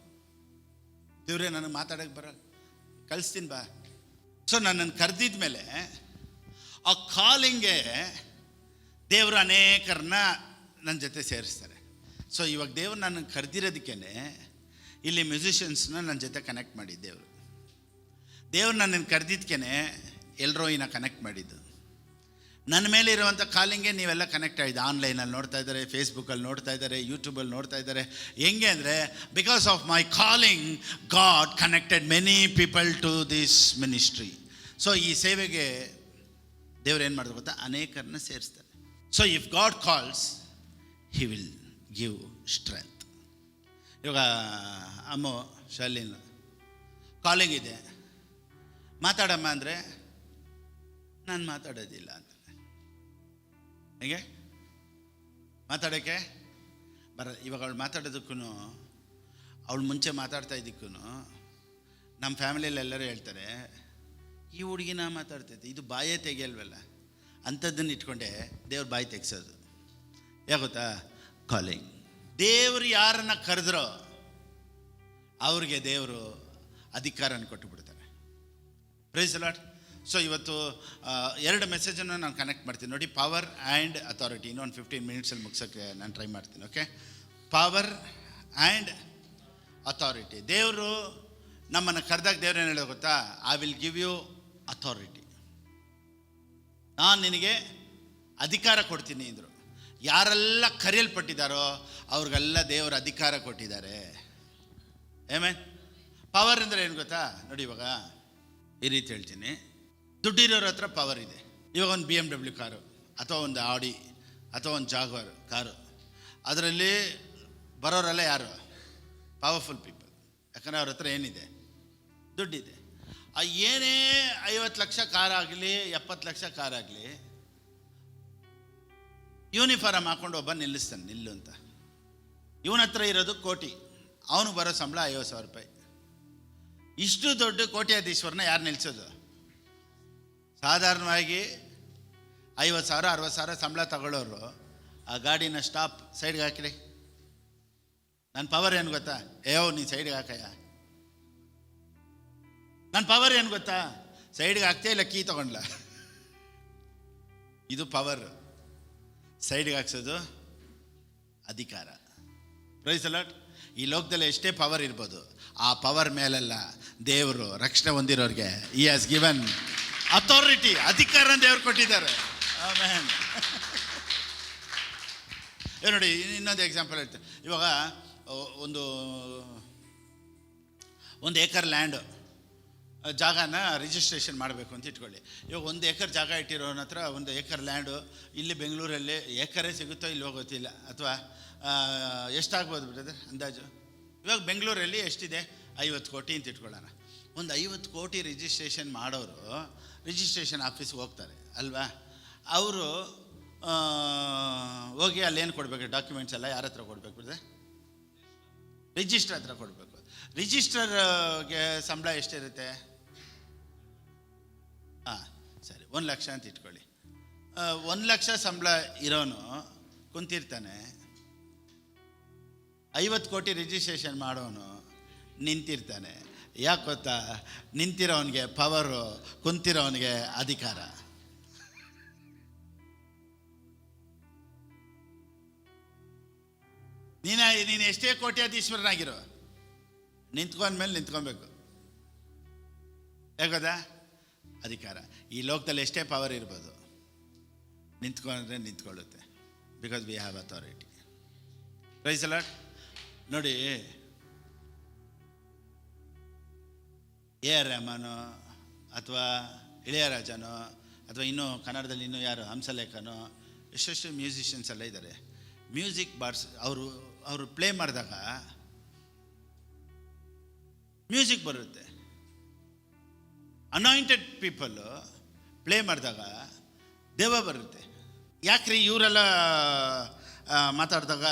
ದೇವರೇ ನನಗೆ ಮಾತಾಡೋಕ್ಕೆ ಬರಲ್ಲ, ಕಳಿಸ್ತೀನಿ ಬಾ. ಸೊ ನನ್ನನ್ನು ಕರೆದಿದ ಮೇಲೆ ಆ ಕಾಲಿಂಗ್ಗೆ ದೇವರು ಅನೇಕರನ್ನ ನನ್ನ ಜೊತೆ ಸೇರಿಸ್ತಾರೆ. ಸೊ ಇವಾಗ ದೇವ್ರು ನನ್ನನ್ನು ಕರೆದಿರೋದಕ್ಕೇ ಇಲ್ಲಿ ಮ್ಯೂಸಿಷಿಯನ್ಸ್ನ ನನ್ನ ಜೊತೆ ಕನೆಕ್ಟ್ ಮಾಡಿದ್ದು. ದೇವ್ರು ನನ್ನನ್ನು ಕರೆದಿದ್ದಕ್ಕೇ ಎಲ್ಲರೂ ಕನೆಕ್ಟ್ ಮಾಡಿದ್ದು. ನನ್ನ ಮೇಲೆ ಇರುವಂಥ ಕಾಲಿಂಗೆ ನೀವೆಲ್ಲ ಕನೆಕ್ಟ್ ಆಗಿದೆ. ಆನ್ಲೈನಲ್ಲಿ ನೋಡ್ತಾ ಇದ್ದಾರೆ, ಫೇಸ್ಬುಕ್ಕಲ್ಲಿ ನೋಡ್ತಾ ಇದ್ದಾರೆ, ಯೂಟ್ಯೂಬಲ್ಲಿ ನೋಡ್ತಾ ಇದ್ದಾರೆ. ಹೆಂಗೆ ಅಂದರೆ because of my calling God connected many people to this ministry. So ಈ ಸೇವೆಗೆ ದೇವ್ರು ಏನು ಮಾಡಿದ್ರು ಗೊತ್ತಾ? ಅನೇಕರನ್ನ ಸೇರಿಸ್ತಾರೆ. So if God calls he will give strength. ಇವಾಗ ಅಮ್ಮು ಶಾಲಿನ್ ಕಾಲಿಂಗ್ ಇದೆ, ಮಾತಾಡಮ್ಮ ಅಂದರೆ ನಾನು ಮಾತಾಡೋದಿಲ್ಲ ಅಂತ. ಹೇಗೆ ಮಾತಾಡೋಕ್ಕೆ ಬರಲ್ಲ. ಇವಾಗ ಅವಳು ಮಾತಾಡೋದಕ್ಕೂ, ಅವಳು ಮುಂಚೆ ಮಾತಾಡ್ತಾ ಇದ್ದಕ್ಕೂ ನಮ್ಮ ಫ್ಯಾಮಿಲಿಯಲ್ಲಿ ಎಲ್ಲರೂ ಹೇಳ್ತಾರೆ, ಈ ಹುಡುಗಿನ ಮಾತಾಡ್ತೈತೆ, ಇದು ಬಾಯೇ ತೆಗಿಯಲ್ವಲ್ಲ. ಅಂಥದ್ದನ್ನು ಇಟ್ಕೊಂಡೆ ದೇವ್ರು ಬಾಯಿ ತೆಗ್ಸೋದು. ಯಾಕೆ ಗೊತ್ತಾ? ಕಾಲಿಂಗ್. ದೇವರು ಯಾರನ್ನು ಕರೆದ್ರೋ ಅವ್ರಿಗೆ ದೇವರು ಅಧಿಕಾರನ ಕೊಟ್ಟುಬಿಡ್ತಾರೆ. Praise the Lord. ಸೊ ಇವತ್ತು 2 ಮೆಸೇಜನ್ನು ನಾನು ಕನೆಕ್ಟ್ ಮಾಡ್ತೀನಿ ನೋಡಿ. Power and authority. ಇನ್ನೊಂದು 15 ಮಿನಿಟ್ಸಲ್ಲಿ ಮುಗ್ಸೋಕ್ಕೆ ನಾನು ಟ್ರೈ ಮಾಡ್ತೀನಿ. Okay, power and authority. ದೇವರು ನಮ್ಮನ್ನು ಕರೆದಾಗ ದೇವ್ರು ಏನು ಹೇಳೋ ಗೊತ್ತಾ? I will give you authority. ನಾನು ನಿನಗೆ ಅಧಿಕಾರ ಕೊಡ್ತೀನಿ ಅಂದರು. ಯಾರೆಲ್ಲ ಕರೆಯಲ್ಪಟ್ಟಿದ್ದಾರೋ ಅವ್ರಿಗೆಲ್ಲ ದೇವರು ಅಧಿಕಾರ ಕೊಟ್ಟಿದ್ದಾರೆ. ಆಮೆನ್. ಪವರ್ ಅಂದರೆ ಏನು ಗೊತ್ತಾ? ನೋಡಿ, ಇವಾಗ ಈ ರೀತಿ ಹೇಳ್ತೀನಿ. ದುಡ್ಡಿರೋರ ಹತ್ರ ಪವರ್ ಇದೆ. ಇವಾಗ ಒಂದು BMW ಕಾರು ಅಥವಾ ಒಂದು ಆಡಿ ಅಥವಾ ಒಂದು ಜಾಗ್ವಾರ್ ಕಾರು, ಅದರಲ್ಲಿ ಬರೋರೆಲ್ಲ ಯಾರು? Powerful people. ಯಾಕಂದರೆ ಅವ್ರ ಹತ್ರ ಏನಿದೆ? ದುಡ್ಡಿದೆ. ಏನೇ 50 ಲಕ್ಷ ಕಾರಾಗಲಿ 70 ಲಕ್ಷ ಕಾರಾಗಲಿ ಯೂನಿಫಾರ್ಮ್ ಹಾಕ್ಕೊಂಡು ಒಬ್ಬ ನಿಲ್ಲಿಸ್ತಾನೆ, ನಿಲ್ಲು ಅಂತ. ಇವನ ಹತ್ರ ಇರೋದು ಕೋಟಿ, ಅವನು ಬರೋ ಸಂಬಳ 50,000 ರೂಪಾಯಿ. ಇಷ್ಟು ದೊಡ್ಡ ಕೋಟ್ಯಾಧೀಶ್ವರನ ಯಾರು ನಿಲ್ಲಿಸೋದು? ಸಾಧಾರಣವಾಗಿ 50,000 60,000 ಸಂಬಳ ತಗೊಳ್ಳೋರು ಆ ಗಾಡಿನ ಸ್ಟಾಪ್, ಸೈಡ್ಗೆ ಹಾಕಿರಿ. ನನ್ನ ಪವರ್ ಏನು ಗೊತ್ತಾ? ನೀನು ಸೈಡ್ಗೆ ಹಾಕಯ್ಯ. ನನ್ನ ಪವರ್ ಏನು ಗೊತ್ತಾ? ಸೈಡ್ಗೆ ಹಾಕ್ತೇ ಇಲ್ಲ, ಕೀ ತಗೊಂಡ್ಲ. ಇದು ಪವರ್. ಸೈಡ್ಗೆ ಹಾಕ್ಸೋದು ಅಧಿಕಾರ. Praise the Lord. ಈ ಲೋಕದಲ್ಲಿ ಎಷ್ಟೇ ಪವರ್ ಇರ್ಬೋದು, ಆ ಪವರ್ ಮೇಲೆಲ್ಲ ದೇವರು ರಕ್ಷಣೆ ಹೊಂದಿರೋರಿಗೆ ಈ ಹ್ಯಾಸ್ ಗಿವನ್ ಅಥಾರಿಟಿ, ಅಧಿಕಾರ ದೇವ್ರು ಕೊಟ್ಟಿದ್ದಾರೆ. ಆಮೆನ್. ನೋಡಿ, ಇನ್ನೊಂದು ಎಕ್ಸಾಂಪಲ್ ಹೇಳ್ತೀನಿ. ಇವಾಗ ಒಂದು ಏಕರ್ ಲ್ಯಾಂಡು ಜಾಗನ ರಿಜಿಸ್ಟ್ರೇಷನ್ ಮಾಡಬೇಕು ಅಂತ ಇಟ್ಕೊಳ್ಳಿ. ಇವಾಗ 1 ಏಕರ್ ಜಾಗ ಇಟ್ಟಿರೋನ ಹತ್ರ 1 ಏಕರ್ ಲ್ಯಾಂಡು ಇಲ್ಲಿ ಬೆಂಗಳೂರಲ್ಲಿ ಏಕರೇ ಸಿಗುತ್ತೋ ಇಲ್ಲೋ ಗೊತ್ತಿಲ್ಲ, ಅಥವಾ ಎಷ್ಟಾಗ್ಬೋದು ಬ್ರದರ್ ಅಂದಾಜು? ಇವಾಗ ಬೆಂಗಳೂರಲ್ಲಿ ಎಷ್ಟಿದೆ? 50 ಕೋಟಿ ಅಂತ ಇಟ್ಕೊಳ್ಳೋಣ. ಒಂದು 50 ಕೋಟಿ ರಿಜಿಸ್ಟ್ರೇಷನ್ ಮಾಡೋರು ರಿಜಿಸ್ಟ್ರೇಷನ್ ಆಫೀಸ್ಗೆ ಹೋಗ್ತಾರೆ ಅಲ್ವಾ? ಅವರು ಹೋಗಿ ಅಲ್ಲೇನು ಕೊಡಬೇಕು? ಡಾಕ್ಯುಮೆಂಟ್ಸ್ ಎಲ್ಲ ಯಾರ ಹತ್ರ ಕೊಡಬೇಕು ಬ್ರದರ್? ರಿಜಿಸ್ಟ್ರ್ ಹತ್ರ ಕೊಡಬೇಕು. ರಿಜಿಸ್ಟರ್ಗೆ ಸಂಬಳ ಎಷ್ಟಿರುತ್ತೆ? ಸರಿ, 1 ಲಕ್ಷ ಅಂತ ಇಟ್ಕೊಳ್ಳಿ. 1 ಲಕ್ಷ ಸಂಬಳ ಇರೋನು ಕುಂತಿರ್ತಾನೆ, 50 ಕೋಟಿ ರಿಜಿಸ್ಟ್ರೇಷನ್ ಮಾಡೋನು ನಿಂತಿರ್ತಾನೆ. ಯಾಕೆ ಗೊತ್ತಾ? ನಿಂತಿರೋವನಿಗೆ ಪವರು, ಕುಂತಿರೋವನಿಗೆ ಅಧಿಕಾರ. ನೀನು ಎಷ್ಟೇ ಕೋಟ್ಯಾಧೀಶ್ವರನಾಗಿರೋ, ನಿಂತ್ಕೊಂಡ್ಮೇಲೆ ನಿಂತ್ಕೊಬೇಕು. ಯಾಕೋದಾ? ಅಧಿಕಾರ. ಈ ಲೋಕದಲ್ಲಿ ಎಷ್ಟೇ ಪವರ್ ಇರ್ಬೋದು, ನಿಂತ್ಕೊಂಡ್ರೆ ನಿಂತ್ಕೊಳ್ಳುತ್ತೆ. Because we have authority. Praise the Lord. ನೋಡಿ, AR ರೆಹಮಾನೋ ಅಥವಾ ಇಳೆಯರಾಜನೋ ಅಥವಾ ಇನ್ನೂ ಕನ್ನಡದಲ್ಲಿ ಇನ್ನೂ ಯಾರು ಹಂಸಲೇಖನೋ ಎಷ್ಟೆಷ್ಟು ಮ್ಯೂಸಿಷಿಯನ್ಸ್ ಎಲ್ಲ ಇದ್ದಾರೆ. ಮ್ಯೂಸಿಕ್ ಬಾರ್ಸ್ ಅವರು ಪ್ಲೇ ಮಾಡಿದಾಗ ಮ್ಯೂಸಿಕ್ ಬರುತ್ತೆ. ಅನಾಯಿಂಟೆಡ್ ಪೀಪಲ್ಲು ಪ್ಲೇ ಮಾಡಿದಾಗ ದೆವ್ವ ಬರುತ್ತೆ. ಯಾಕ್ರಿ ಇವರೆಲ್ಲ ಮಾತಾಡಿದಾಗ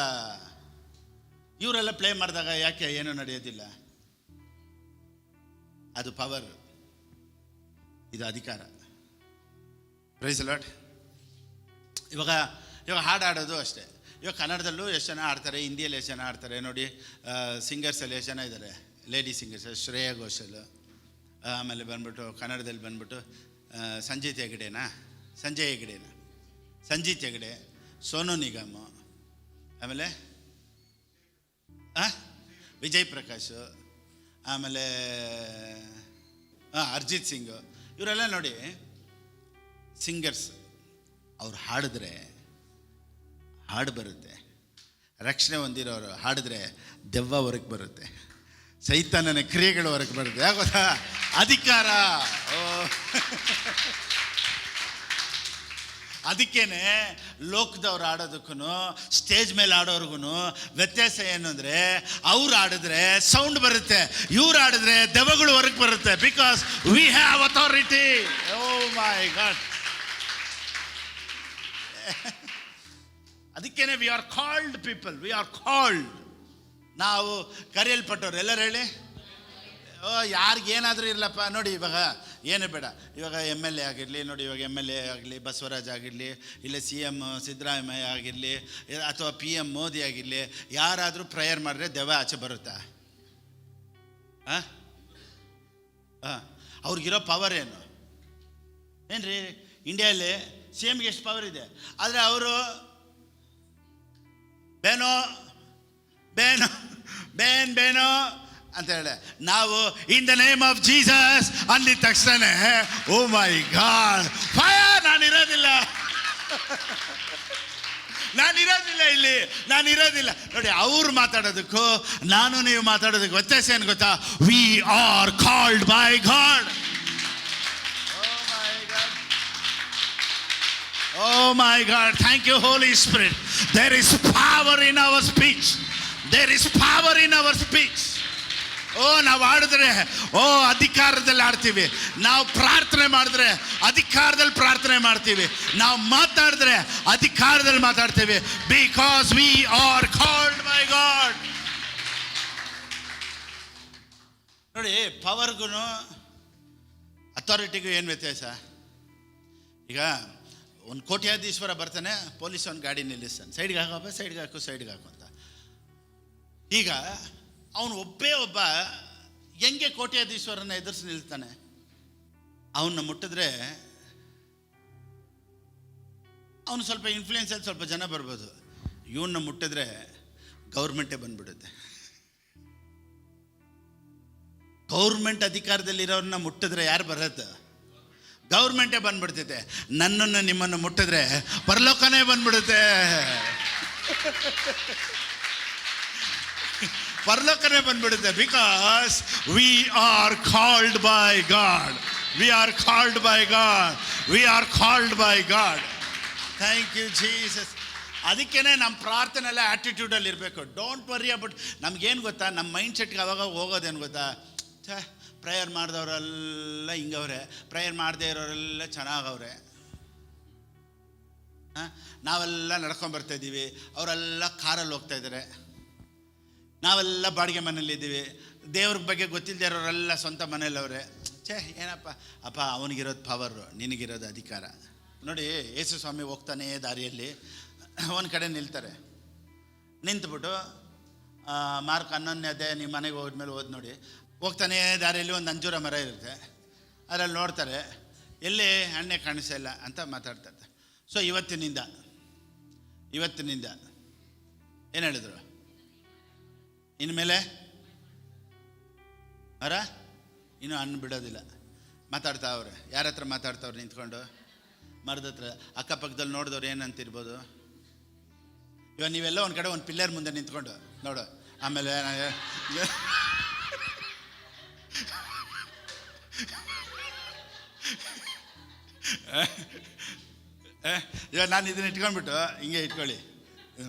ಇವರೆಲ್ಲ ಪ್ಲೇ ಮಾಡಿದಾಗ ಯಾಕೆ ಏನೂ ನಡೆಯೋದಿಲ್ಲ? ಅದು ಪವರ್, ಇದು ಅಧಿಕಾರ. Praise Lord. ಇವಾಗ ಹಾಡು ಆಡೋದು ಅಷ್ಟೇ. ಇವಾಗ ಕನ್ನಡದಲ್ಲೂ ಎಷ್ಟು ಜನ ಆಡ್ತಾರೆ, ಹಿಂದಿಯಲ್ಲಿ ಎಷ್ಟು ಜನ ಆಡ್ತಾರೆ ನೋಡಿ. ಸಿಂಗರ್ಸಲ್ಲಿ ಎಷ್ಟು ಜನ ಇದ್ದಾರೆ, ಲೇಡಿ ಸಿಂಗರ್ಸ್. ಶ್ರೇಯಾ ಘೋಷಲ್, ಆಮೇಲೆ ಬಂದ್ಬಿಟ್ಟು ಕನ್ನಡದಲ್ಲಿ ಬಂದ್ಬಿಟ್ಟು ಸಂಜೀತ್ ಹೆಗಡೆ, ಸೋನು ನಿಗಮ್, ಆಮೇಲೆ ವಿಜಯ್ ಪ್ರಕಾಶ್, ಆಮೇಲೆ ಅರ್ಜಿತ್ ಸಿಂಗ್. ಇವರೆಲ್ಲ ನೋಡಿ ಸಿಂಗರ್ಸ್. ಅವ್ರು ಹಾಡಿದ್ರೆ ಹಾಡು ಬರುತ್ತೆ. ರಕ್ಷಣೆ ಹೊಂದಿರೋರು ಹಾಡಿದ್ರೆ ದೆವ್ವ ಹೊರಗೆ ಬರುತ್ತೆ, ಸೈತಾನನ ಕ್ರಿಯೆಗಳು ಹೊರಗೆ ಬರುತ್ತೆ. ಯಾಕೆ ಗೊತ್ತಾ? ಅಧಿಕಾರ. ಅದಕ್ಕೇನೆ ಲೋಕದವ್ರು ಆಡೋದಕ್ಕೂ ಸ್ಟೇಜ್ ಮೇಲೆ ಆಡೋರ್ಗು ವ್ಯತ್ಯಾಸ ಏನು ಅಂದರೆ, ಅವ್ರು ಆಡಿದ್ರೆ ಸೌಂಡ್ ಬರುತ್ತೆ, ಇವ್ರು ಆಡಿದ್ರೆ ದೆವ್ವಗಳು ಹೊರಗೆ ಬರುತ್ತೆ. Because we have authority. Oh my God. ಅದಕ್ಕೇನೆ we are called people, we are called. ನಾವು ಕರೆಯಲ್ಪಟ್ಟವ್ರು. ಎಲ್ಲರೂ ಹೇಳಿ. ಯಾರಿಗೇನಾದರೂ ಇರಲಪ್ಪ. ನೋಡಿ ಇವಾಗ ಏನು ಬೇಡ, ಇವಾಗ MLA ಆಗಿರಲಿ ನೋಡಿ, ಇವಾಗ MLA ಆಗಲಿ, ಬಸವರಾಜ್ ಆಗಿರಲಿ, ಇಲ್ಲ CM ಸಿದ್ದರಾಮಯ್ಯ ಆಗಿರಲಿ, ಅಥವಾ PM ಮೋದಿ ಆಗಿರಲಿ, ಯಾರಾದರೂ ಪ್ರೇಯರ್ ಮಾಡಿದ್ರೆ ದೆವ್ವ ಆಚೆ ಬರುತ್ತಾ? ಅವ್ರಿಗಿರೋ ಪವರ್ ಏನ್ರಿ? ಇಂಡಿಯಾದಲ್ಲಿ CMಗೆ ಎಷ್ಟು ಪವರ್ ಇದೆ, ಆದರೆ ಅವರು ಬೇನೋ ಅಂತ ಹೇಳಿ, ನಾವು in the name of Jesus ಅಂದಿದ ತಕ್ಷಣ ಓ ಮೈ ಗಾಡ್ ಫೈರ್. ನಾನಿರೋದಿಲ್ಲ ನೋಡಿ. ಅವ್ರು ಮಾತಾಡೋದಕ್ಕೂ ನೀವು ಮಾತಾಡೋದಕ್ಕೆ ವ್ಯತ್ಯಾಸ ಏನು ಗೊತ್ತಾ? V are called by god. Oh my God, thank you Holy Spirit. There is power in our speech. ನಾವು ಆಡಿದ್ರೆ ಅಧಿಕಾರದಲ್ಲಿ ಆಡ್ತೀವಿ. ನಾವು ಪ್ರಾರ್ಥನೆ ಮಾಡಿದ್ರೆ ಅಧಿಕಾರದಲ್ಲಿ ಪ್ರಾರ್ಥನೆ ಮಾಡ್ತೀವಿ. ನಾವು ಮಾತಾಡಿದ್ರೆ ಅಧಿಕಾರದಲ್ಲಿ ಮಾತಾಡ್ತೀವಿ. Because we are called by god. ನೋಡಿ, ಪವರ್ಗೂ ಅಥಾರಿಟಿಗೂ ಏನು ವ್ಯತ್ಯಾಸ? ಈಗ ಒಂದು ಕೋಟ್ಯಾಧೀಶ್ವರ ಬರ್ತಾನೆ, ಪೊಲೀಸ್ ಒಂದು ಗಾಡಿ ನಿಲ್ಲಿಸ್ತಾನೆ, ಸೈಡ್ಗೆ ಹಾಕು ಅಂತ. ಈಗ ಅವನು ಒಬ್ಬ ಹೆಂಗೆ ಕೋಟ್ಯಾಧೀಶ್ವರನ ಎದುರಿಸಿ ನಿಲ್ತಾನೆ? ಅವನ್ನ ಮುಟ್ಟಿದ್ರೆ ಅವನು ಸ್ವಲ್ಪ ಇನ್ಫ್ಲೂಯೆನ್ಸಲ್ಲಿ ಸ್ವಲ್ಪ ಜನ ಬರ್ಬೋದು. ಇವನ್ನ ಮುಟ್ಟಿದ್ರೆ ಗೌರ್ಮೆಂಟೇ ಬಂದ್ಬಿಡುತ್ತೆ. ಗೌರ್ಮೆಂಟ್ ಅಧಿಕಾರದಲ್ಲಿರೋರನ್ನ ಮುಟ್ಟಿದ್ರೆ ಯಾರು ಬರುತ್ತೆ? ಗೌರ್ಮೆಂಟೇ ಬಂದ್ಬಿಡ್ತೈತೆ. ನನ್ನನ್ನು ನಿಮ್ಮನ್ನು ಮುಟ್ಟಿದ್ರೆ ಪರಲೋಕನೇ ಬಂದ್ಬಿಡುತ್ತೆ. ಪರಲೋಕನೇ ಬಂದ್ಬಿಡುತ್ತೆ. Because we are called by God. Thank you Jesus. ಅದಕ್ಕೇನೆ ನಮ್ಮ ಪ್ರಾರ್ಥನೆ ಎಲ್ಲ ಆ್ಯಟಿಟ್ಯೂಡಲ್ಲಿ ಇರಬೇಕು. Don't worry about. ನಮ್ಗೇನು ಗೊತ್ತಾ, ನಮ್ಮ ಮೈಂಡ್ ಸೆಟ್ಗೆ ಅವಾಗ ಹೋಗೋದೇನು ಗೊತ್ತಾ? ಪ್ರೇಯರ್ ಮಾಡಿದವರೆಲ್ಲ ಹಿಂಗವ್ರೆ, ಪ್ರೇಯರ್ ಮಾಡದೇ ಇರೋರೆಲ್ಲ ಚೆನ್ನಾಗವ್ರೆ. ನಾವೆಲ್ಲ ನಡ್ಕೊಂಬರ್ತಾಯಿದ್ದೀವಿ, ಅವರೆಲ್ಲ ಕಾರಲ್ಲಿ ಹೋಗ್ತಾಯಿದ್ದಾರೆ, ನಾವೆಲ್ಲ ಬಾಡಿಗೆ ಮನೇಲಿದ್ದೀವಿ. ದೇವ್ರ ಬಗ್ಗೆ ಗೊತ್ತಿಲ್ಲದೆ ಇರೋರೆಲ್ಲ ಸ್ವಂತ ಮನೇಲವ್ರೆ. ಏನಪ್ಪ ಅಪ್ಪ, ಅವನಿಗಿರೋದು ಪವರು, ನಿನಗಿರೋದು ಅಧಿಕಾರ. ನೋಡಿ, ಯೇಸು ಸ್ವಾಮಿ ಹೋಗ್ತಾನೆ ದಾರಿಯಲ್ಲಿ ಒಂದು ಕಡೆ ನಿಲ್ತಾರೆ. ನಿಂತುಬಿಟ್ಟು ಮಾರ್ಕ್ 11ನೇ ಅಧ್ಯಾಯ ನಿಮ್ಮ ಮನೆಗೆ ಹೋದ್ಮೇಲೆ ಓದಿ ನೋಡಿ. ಹೋಗ್ತಾನೆ ದಾರಿಯಲ್ಲಿ ಒಂದು ಅಂಜೂರ ಮರ ಇರುತ್ತೆ. ಅದರಲ್ಲಿ ನೋಡ್ತಾರೆ, ಎಲ್ಲಿ ಹಣ್ಣೆ ಕಾಣಿಸಲ್ಲ ಅಂತ ಮಾತಾಡ್ತಾರೆ. ಸೊ ಇವತ್ತಿನಿಂದ ಏನು ಹೇಳಿದ್ರು? ಇನ್ಮೇಲೆ ಮರ ಇನ್ನೂ ಹಣ್ಣು ಬಿಡೋದಿಲ್ಲ. ಮಾತಾಡ್ತಾವ್ರೆ. ಯಾರ ಹತ್ರ ಮಾತಾಡ್ತಾವ್ರೆ? ನಿಂತ್ಕೊಂಡು ಮರದ ಹತ್ರ. ಅಕ್ಕಪಕ್ಕದಲ್ಲಿ ನೋಡಿದವ್ರು ಏನಂತಿರ್ಬೋದು? ಇವಾಗ ನೀವೆಲ್ಲ ಒಂದು ಕಡೆ ಒಂದು ಪಿಲ್ಲರ್ ಮುಂದೆ ನಿಂತ್ಕೊಂಡು ನೋಡು. ಆಮೇಲೆ ಇವಾಗ ನಾನು ಇದನ್ನ ಇಟ್ಕೊಂಡ್ಬಿಟ್ಟು ಹಿಂಗೆ ಇಟ್ಕೊಳ್ಳಿ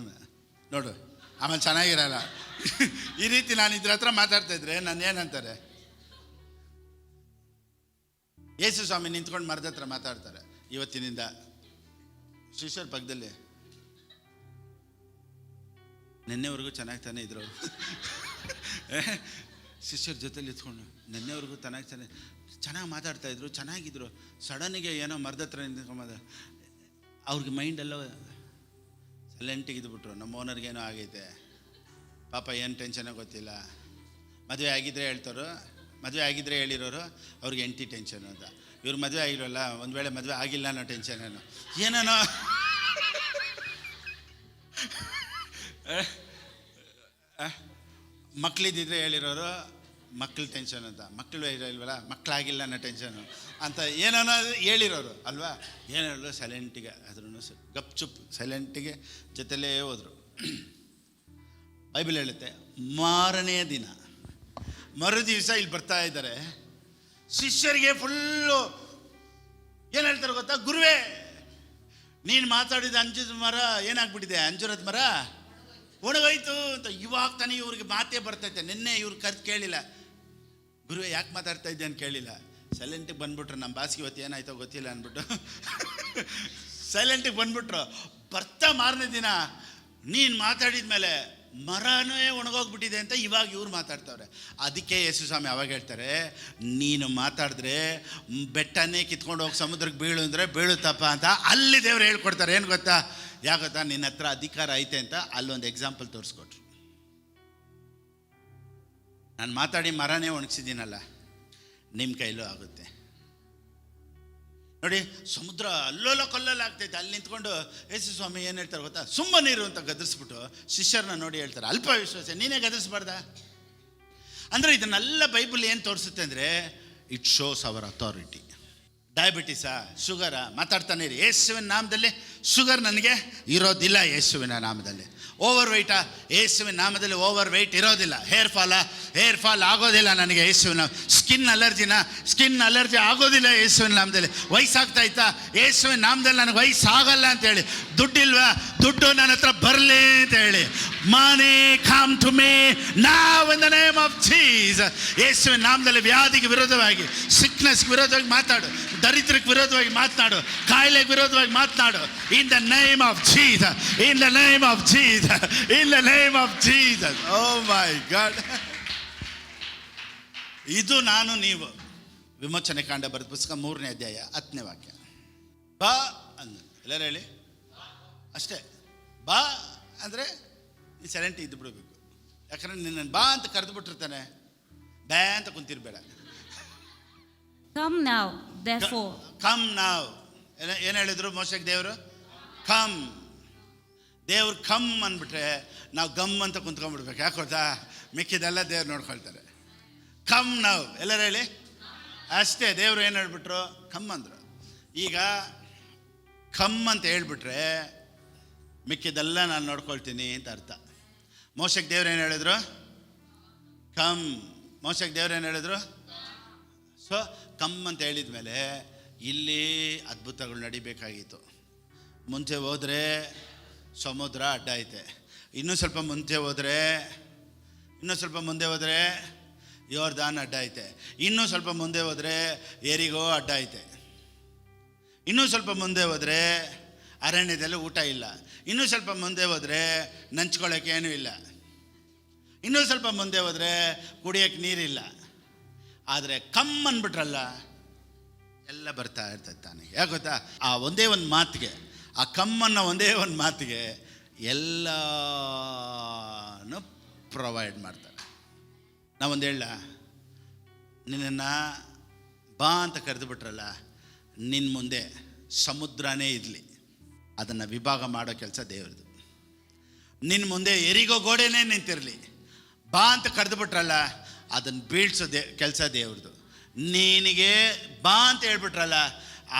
ನೋಡು, ಆಮೇಲೆ ಚೆನ್ನಾಗಿರಲ್ಲ. ಈ ರೀತಿ ನಾನು ಇದ್ರ ಹತ್ರ ಮಾತಾಡ್ತಾ ಇದ್ರೆ ನಾನು ಏನಂತಾರೆ? ಯೇಸು ಸ್ವಾಮಿ ನಿಂತ್ಕೊಂಡು ಮರದ ಹತ್ರ ಮಾತಾಡ್ತಾರೆ. ಇವತ್ತಿನಿಂದ ಶಿಷ್ಯರ ಪಕ್ಕದಲ್ಲಿ ನಿನ್ನೆವರೆಗೂ ಚೆನ್ನಾಗಿ ತಾನೇ ಇದ್ರು ಶಿಷ್ಯರ ಜೊತೆಲಿ ಇತ್ಕೊಂಡು ನಿನ್ನೆವರೆಗೂ ಚೆನ್ನಾಗಿ ಮಾತಾಡ್ತಾಯಿದ್ರು, ಚೆನ್ನಾಗಿದ್ರು. ಸಡನ್ನಿಗೆ ಏನೋ ಮರದ ಹತ್ರ ನಿಂತ್ಕೊಂಬ ಅವ್ರಿಗೆ ಮೈಂಡೆಲ್ಲ ಸೈಲೆಂಟಿಗೆ ಇದ್ಬಿಟ್ರು. ನಮ್ಮ ಓನರ್ಗೇನೋ ಆಗೈತೆ ಪಾಪ, ಏನು ಟೆನ್ಷನೋ ಗೊತ್ತಿಲ್ಲ. ಮದುವೆ ಆಗಿದ್ದರೆ ಹೇಳ್ತಾರೋ, ಮದುವೆ ಆಗಿದ್ದರೆ ಹೇಳಿರೋರು ಅವ್ರಿಗೆ ಹೆಂಡತಿ ಟೆನ್ಷನು ಅಂತ. ಇವ್ರು ಮದುವೆ ಆಗಿರೋಲ್ಲ, ಒಂದು ವೇಳೆ ಮದುವೆ ಆಗಿಲ್ಲ ಅನ್ನೋ ಟೆನ್ಷನೇನೋ ಏನೇನೋ ಮಕ್ಕಳಿದ್ದಿದ್ರೆ ಹೇಳಿರೋರು ಮಕ್ಕಳು ಟೆನ್ಷನ್ ಅಂತ, ಮಕ್ಕಳು ಇಲ್ವಲ್ಲ ಮಕ್ಕಳಾಗಿಲ್ಲ ಅನ್ನೋ ಟೆನ್ಷನು ಅಂತ ಏನೋ ಹೇಳಿರೋರು ಅಲ್ವಾ. ಏನು ಹೇಳೋ ಸೈಲೆಂಟಿಗೆ ಆದ್ರೂ ಗಪ್ ಚುಪ್ ಸೈಲೆಂಟಿಗೆ ಜೊತೆಲೇ ಹೋದರು. ಬೈಬಲ್ ಹೇಳುತ್ತೆ, ಮಾರನೇ ದಿನ ಮರು ದಿವಸ ಇಲ್ಲಿ ಬರ್ತಾ ಇದ್ದಾರೆ. ಶಿಷ್ಯರಿಗೆ ಫುಲ್ಲು ಏನು ಹೇಳ್ತಾರೆ ಗೊತ್ತಾ, ಗುರುವೇ ನೀನು ಮಾತಾಡಿದ ಅಂಜೂರದ ಮರ ಏನಾಗ್ಬಿಟ್ಟಿದೆ, ಅಂಜೂರದ ಮರ ಒಣಗೋಯ್ತು ಅಂತ. ಇವಾಗ ತಾನೇ ಇವ್ರಿಗೆ ಮಾತೇ ಬರ್ತೈತೆ. ನಿನ್ನೆ ಇವ್ರು ಕರೆದು ಕೇಳಿಲ್ಲ, ಗುರುವೇ ಯಾಕೆ ಮಾತಾಡ್ತಾ ಇದ್ದೆ ಅಂತ ಕೇಳಿಲ್ಲ. ಸೈಲೆಂಟಿಗೆ ಬಂದ್ಬಿಟ್ರು. ನಮ್ಮ ಬಾಸ್ಗೆ ಇವತ್ತು ಏನಾಯ್ತೋ ಗೊತ್ತಿಲ್ಲ ಅಂದ್ಬಿಟ್ಟು ಸೈಲೆಂಟಿಗೆ ಬಂದ್ಬಿಟ್ರು. ಬರ್ತಾ ಮಾರನೇ ದಿನ ನೀನು ಮಾತಾಡಿದ ಮೇಲೆ ಮರನೇ ಒಣಗೋಗ್ಬಿಟ್ಟಿದೆ ಅಂತ ಇವಾಗ ಇವ್ರು ಮಾತಾಡ್ತವ್ರೆ. ಅದಕ್ಕೆ ಯೇಸು ಸ್ವಾಮಿ ಅವಾಗ ಹೇಳ್ತಾರೆ, ನೀನು ಮಾತಾಡಿದ್ರೆ ಬೆಟ್ಟನೇ ಕಿತ್ಕೊಂಡು ಹೋಗಿ ಸಮುದ್ರಕ್ಕೆ ಬೀಳು ಅಂದರೆ ಬೀಳುತ್ತಪ್ಪ ಅಂತ. ಅಲ್ಲಿ ದೇವ್ರು ಹೇಳ್ಕೊಡ್ತಾರೆ. ಏನು ಗೊತ್ತಾ, ಯಾಗೊತ್ತಾ, ನಿನ್ನ ಹತ್ರ ಅಧಿಕಾರ ಐತೆ ಅಂತ ಅಲ್ಲೊಂದು ಎಕ್ಸಾಂಪಲ್ ತೋರಿಸ್ಕೊಟ್ರು. ನಾನು ಮಾತಾಡಿ ಮರನೇ ಒಣಗಿಸಿದ್ದೀನಲ್ಲ, ನಿಮ್ಮ ಕೈಲೂ ಆಗುತ್ತೆ ನೋಡಿ. ಸಮುದ್ರ ಅಲ್ಲೋಲ ಕಲ್ಲೋಲ ಆಗ್ತೈತೆ. ಅಲ್ಲಿ ನಿಂತ್ಕೊಂಡು ಯೇಸು ಸ್ವಾಮಿ ಏನು ಹೇಳ್ತಾರೆ ಗೊತ್ತಾ, ಸುಮ್ಮನಿರು ಅಂತ ಗದರಿಸ್ಬಿಟ್ಟು ಶಿಷ್ಯರನ್ನ ನೋಡಿ ಹೇಳ್ತಾರೆ, ಅಲ್ಪ ವಿಶ್ವಾಸ ನೀನೇ ಗದರಿಸ್ಬಾರ್ದ ಅಂದರೆ. ಇದನ್ನೆಲ್ಲ ಬೈಬಲ್ ಏನು ತೋರಿಸುತ್ತೆ ಅಂದರೆ, ಇಟ್ ಶೋಸ್ ಅವರ್ ಅಥಾರಿಟಿ. ಡಯಾಬಿಟಿಸಾ, ಶುಗರಾ, ಮಾತಾಡ್ತಾನೆ ಇರಿ. ಯೇಸುವಿನ ನಾಮದಲ್ಲಿ ಶುಗರ್ ನನಗೆ ಇರೋದಿಲ್ಲ. ಯೇಸುವಿನ ನಾಮದಲ್ಲಿ ಓವರ್ ವೆಯ್ಟಾ, ಯೇಸುವಿನ ನಾಮದಲ್ಲಿ ಓವರ್ ವೆಯ್ಟ್ ಇರೋದಿಲ್ಲ. ಹೇರ್ ಫಾಲ್ ಆಗೋದಿಲ್ಲ ನನಗೆ ಯೇಸುವಿನ. ಸ್ಕಿನ್ ಅಲರ್ಜಿ ಆಗೋದಿಲ್ಲ ಯೇಸುವಿನ ನಾಮದಲ್ಲಿ. ವಯಸ್ಸಾಗ್ತಾ ಇತ್ತಾ, ಯೇಸುವಿನ ನಾಮದಲ್ಲಿ ನನಗೆ ವಯಸ್ಸಾಗಲ್ಲ ಅಂತೇಳಿ. ದುಡ್ಡಿಲ್ವಾ, ದುಡ್ಡು ನನ್ನ ಹತ್ರ ಬರಲಿ ಅಂತ ಹೇಳಿ. Money come to me now in the name of Jesus. ಯೇಸುವಿನ ನಾಮದಲ್ಲಿ ವ್ಯಾಧಿಗೆ ವಿರೋಧವಾಗಿ, ಸಿಕ್ನೆಸ್ಗೆ ವಿರೋಧವಾಗಿ ಮಾತಾಡು, ದರಿದ್ರಕ್ಕೆ ವಿರೋಧವಾಗಿ ಮಾತನಾಡು, ಕಾಯಿಲೆಗೆ ವಿರೋಧವಾಗಿ ಮಾತನಾಡು. In the name of Jesus, in the name of Jesus, in the name of Jesus. Oh my God. ಇದು ನಾನು ನೀವು ವಿಮೋಚನೆ ಕಾಂಡ ಬರೆದ ಪುಸ್ತಕ 3ನೇ ಅಧ್ಯಾಯ 10ನೇ ವಾಕ್ಯ. ಬಾ ಅಂದ. ಎಲ್ಲರೂ ಹೇಳಿ ಅಷ್ಟೇ. ಬಾ ಅಂದರೆ ನೀನು ಸೈಲೆಂಟ್ ಇದ್ದು ಬಿಡಬೇಕು. ಯಾಕಂದರೆ ನಿನ್ನ ಬಾ ಅಂತ ಕರೆದು ಬಿಟ್ಟಿರ್ತಾನೆ, ಬ್ಯಾ ಅಂತ ಕುಂತಿರ್ಬೇಡ. Come now, therefore. ಕಮ್ ನಾವ್. ಏನು ಹೇಳಿದ್ರು ಮೋಶೆಗೆ ದೇವರು? ಕಮ್. ದೇವ್ರು ಕಮ್ ಅಂದ್ಬಿಟ್ರೆ ನಾವು ಗಮ್ ಅಂತ ಕುಂತ್ಕೊಂಡ್ಬಿಡ್ಬೇಕು. ಯಾಕೆ ಗೊತ್ತಾ, ಮಿಕ್ಕಿದೆಲ್ಲ ದೇವ್ರು ನೋಡ್ಕೊಳ್ತಾರೆ. ಕಮ್ ನಾವ್. ಎಲ್ಲರೂ ಹೇಳಿ ಅಷ್ಟೇ. ದೇವರು ಏನು ಹೇಳ್ಬಿಟ್ರು? ಕಮ್ ಅಂದರು. ಈಗ ಕಮ್ ಅಂತ ಹೇಳ್ಬಿಟ್ರೆ ಮಿಕ್ಕಿದೆಲ್ಲ ನಾನು ನೋಡ್ಕೊಳ್ತೀನಿ ಅಂತ ಅರ್ಥ. ಮೋಶೆಗೆ ದೇವ್ರು ಏನು ಹೇಳಿದ್ರು? ಕಮ್. ಮೋಶೆಗೆ ದೇವ್ರು ಏನು ಹೇಳಿದ್ರು? ಸೊ ಕಮ್ ಅಂತ ಹೇಳಿದ ಮೇಲೆ ಇಲ್ಲಿ ಅದ್ಭುತಗಳು ನಡಿಬೇಕಾಗಿತ್ತು. ಮುಂಚೆ ಹೋದರೆ ಸಮುದ್ರ ಅಡ್ಡ ಐತೆ. ಇನ್ನೂ ಸ್ವಲ್ಪ ಮುಂದೆ ಹೋದರೆ ಯೋರ್ದಾನ್ ಅಡ್ಡ ಐತೆ. ಇನ್ನೂ ಸ್ವಲ್ಪ ಮುಂದೆ ಹೋದರೆ ಏರಿಗೋ ಅಡ್ಡ ಐತೆ. ಇನ್ನೂ ಸ್ವಲ್ಪ ಮುಂದೆ ಹೋದರೆ ಅರಣ್ಯದಲ್ಲಿ ಊಟ ಇಲ್ಲ. ಇನ್ನೂ ಸ್ವಲ್ಪ ಮುಂದೆ ಹೋದರೆ ನಂಚ್ಕೊಳ್ಳೋಕೆ ಏನೂ ಇಲ್ಲ. ಇನ್ನೂ ಸ್ವಲ್ಪ ಮುಂದೆ ಹೋದರೆ ಕುಡಿಯೋಕ್ಕೆ ನೀರಿಲ್ಲ. ಆದರೆ ಕಮ್ ಅಂದ್ಬಿಟ್ರಲ್ಲ, ಎಲ್ಲ ಬರ್ತಾ ಇರ್ತದೆ ತಾನೆ. ಯಾಕೆ ಗೊತ್ತಾ, ಆ ಒಂದೇ ಒಂದು ಮಾತಿಗೆ, ಆ ಕಮ್ಮನ್ನು ಒಂದೇ ಒಂದು ಮಾತಿಗೆ ಎಲ್ಲನೂ ಪ್ರೊವೈಡ್ ಮಾಡ್ತಾರೆ. ನಾವೊಂದು ಹೇಳ, ನಿನ್ನನ್ನು ಬಾ ಅಂತ ಕರೆದು ಬಿಟ್ರಲ್ಲ, ನಿನ್ನ ಮುಂದೆ ಸಮುದ್ರನೇ ಇರಲಿ, ಅದನ್ನು ವಿಭಾಗ ಮಾಡೋ ಕೆಲಸ ದೇವ್ರದ್ದು. ನಿನ್ನ ಮುಂದೆ ಎರಿಗೋ ಗೋಡೆನೇ ನಿಂತಿರಲಿ, ಬಾ ಅಂತ ಕರೆದು ಬಿಟ್ರಲ್ಲ, ಅದನ್ನು ಬೀಳ್ಸೋ ಕೆಲಸ ದೇವ್ರದ್ದು. ನಿನಗೆ ಬಾ ಅಂತ ಹೇಳ್ಬಿಟ್ರಲ್ಲ,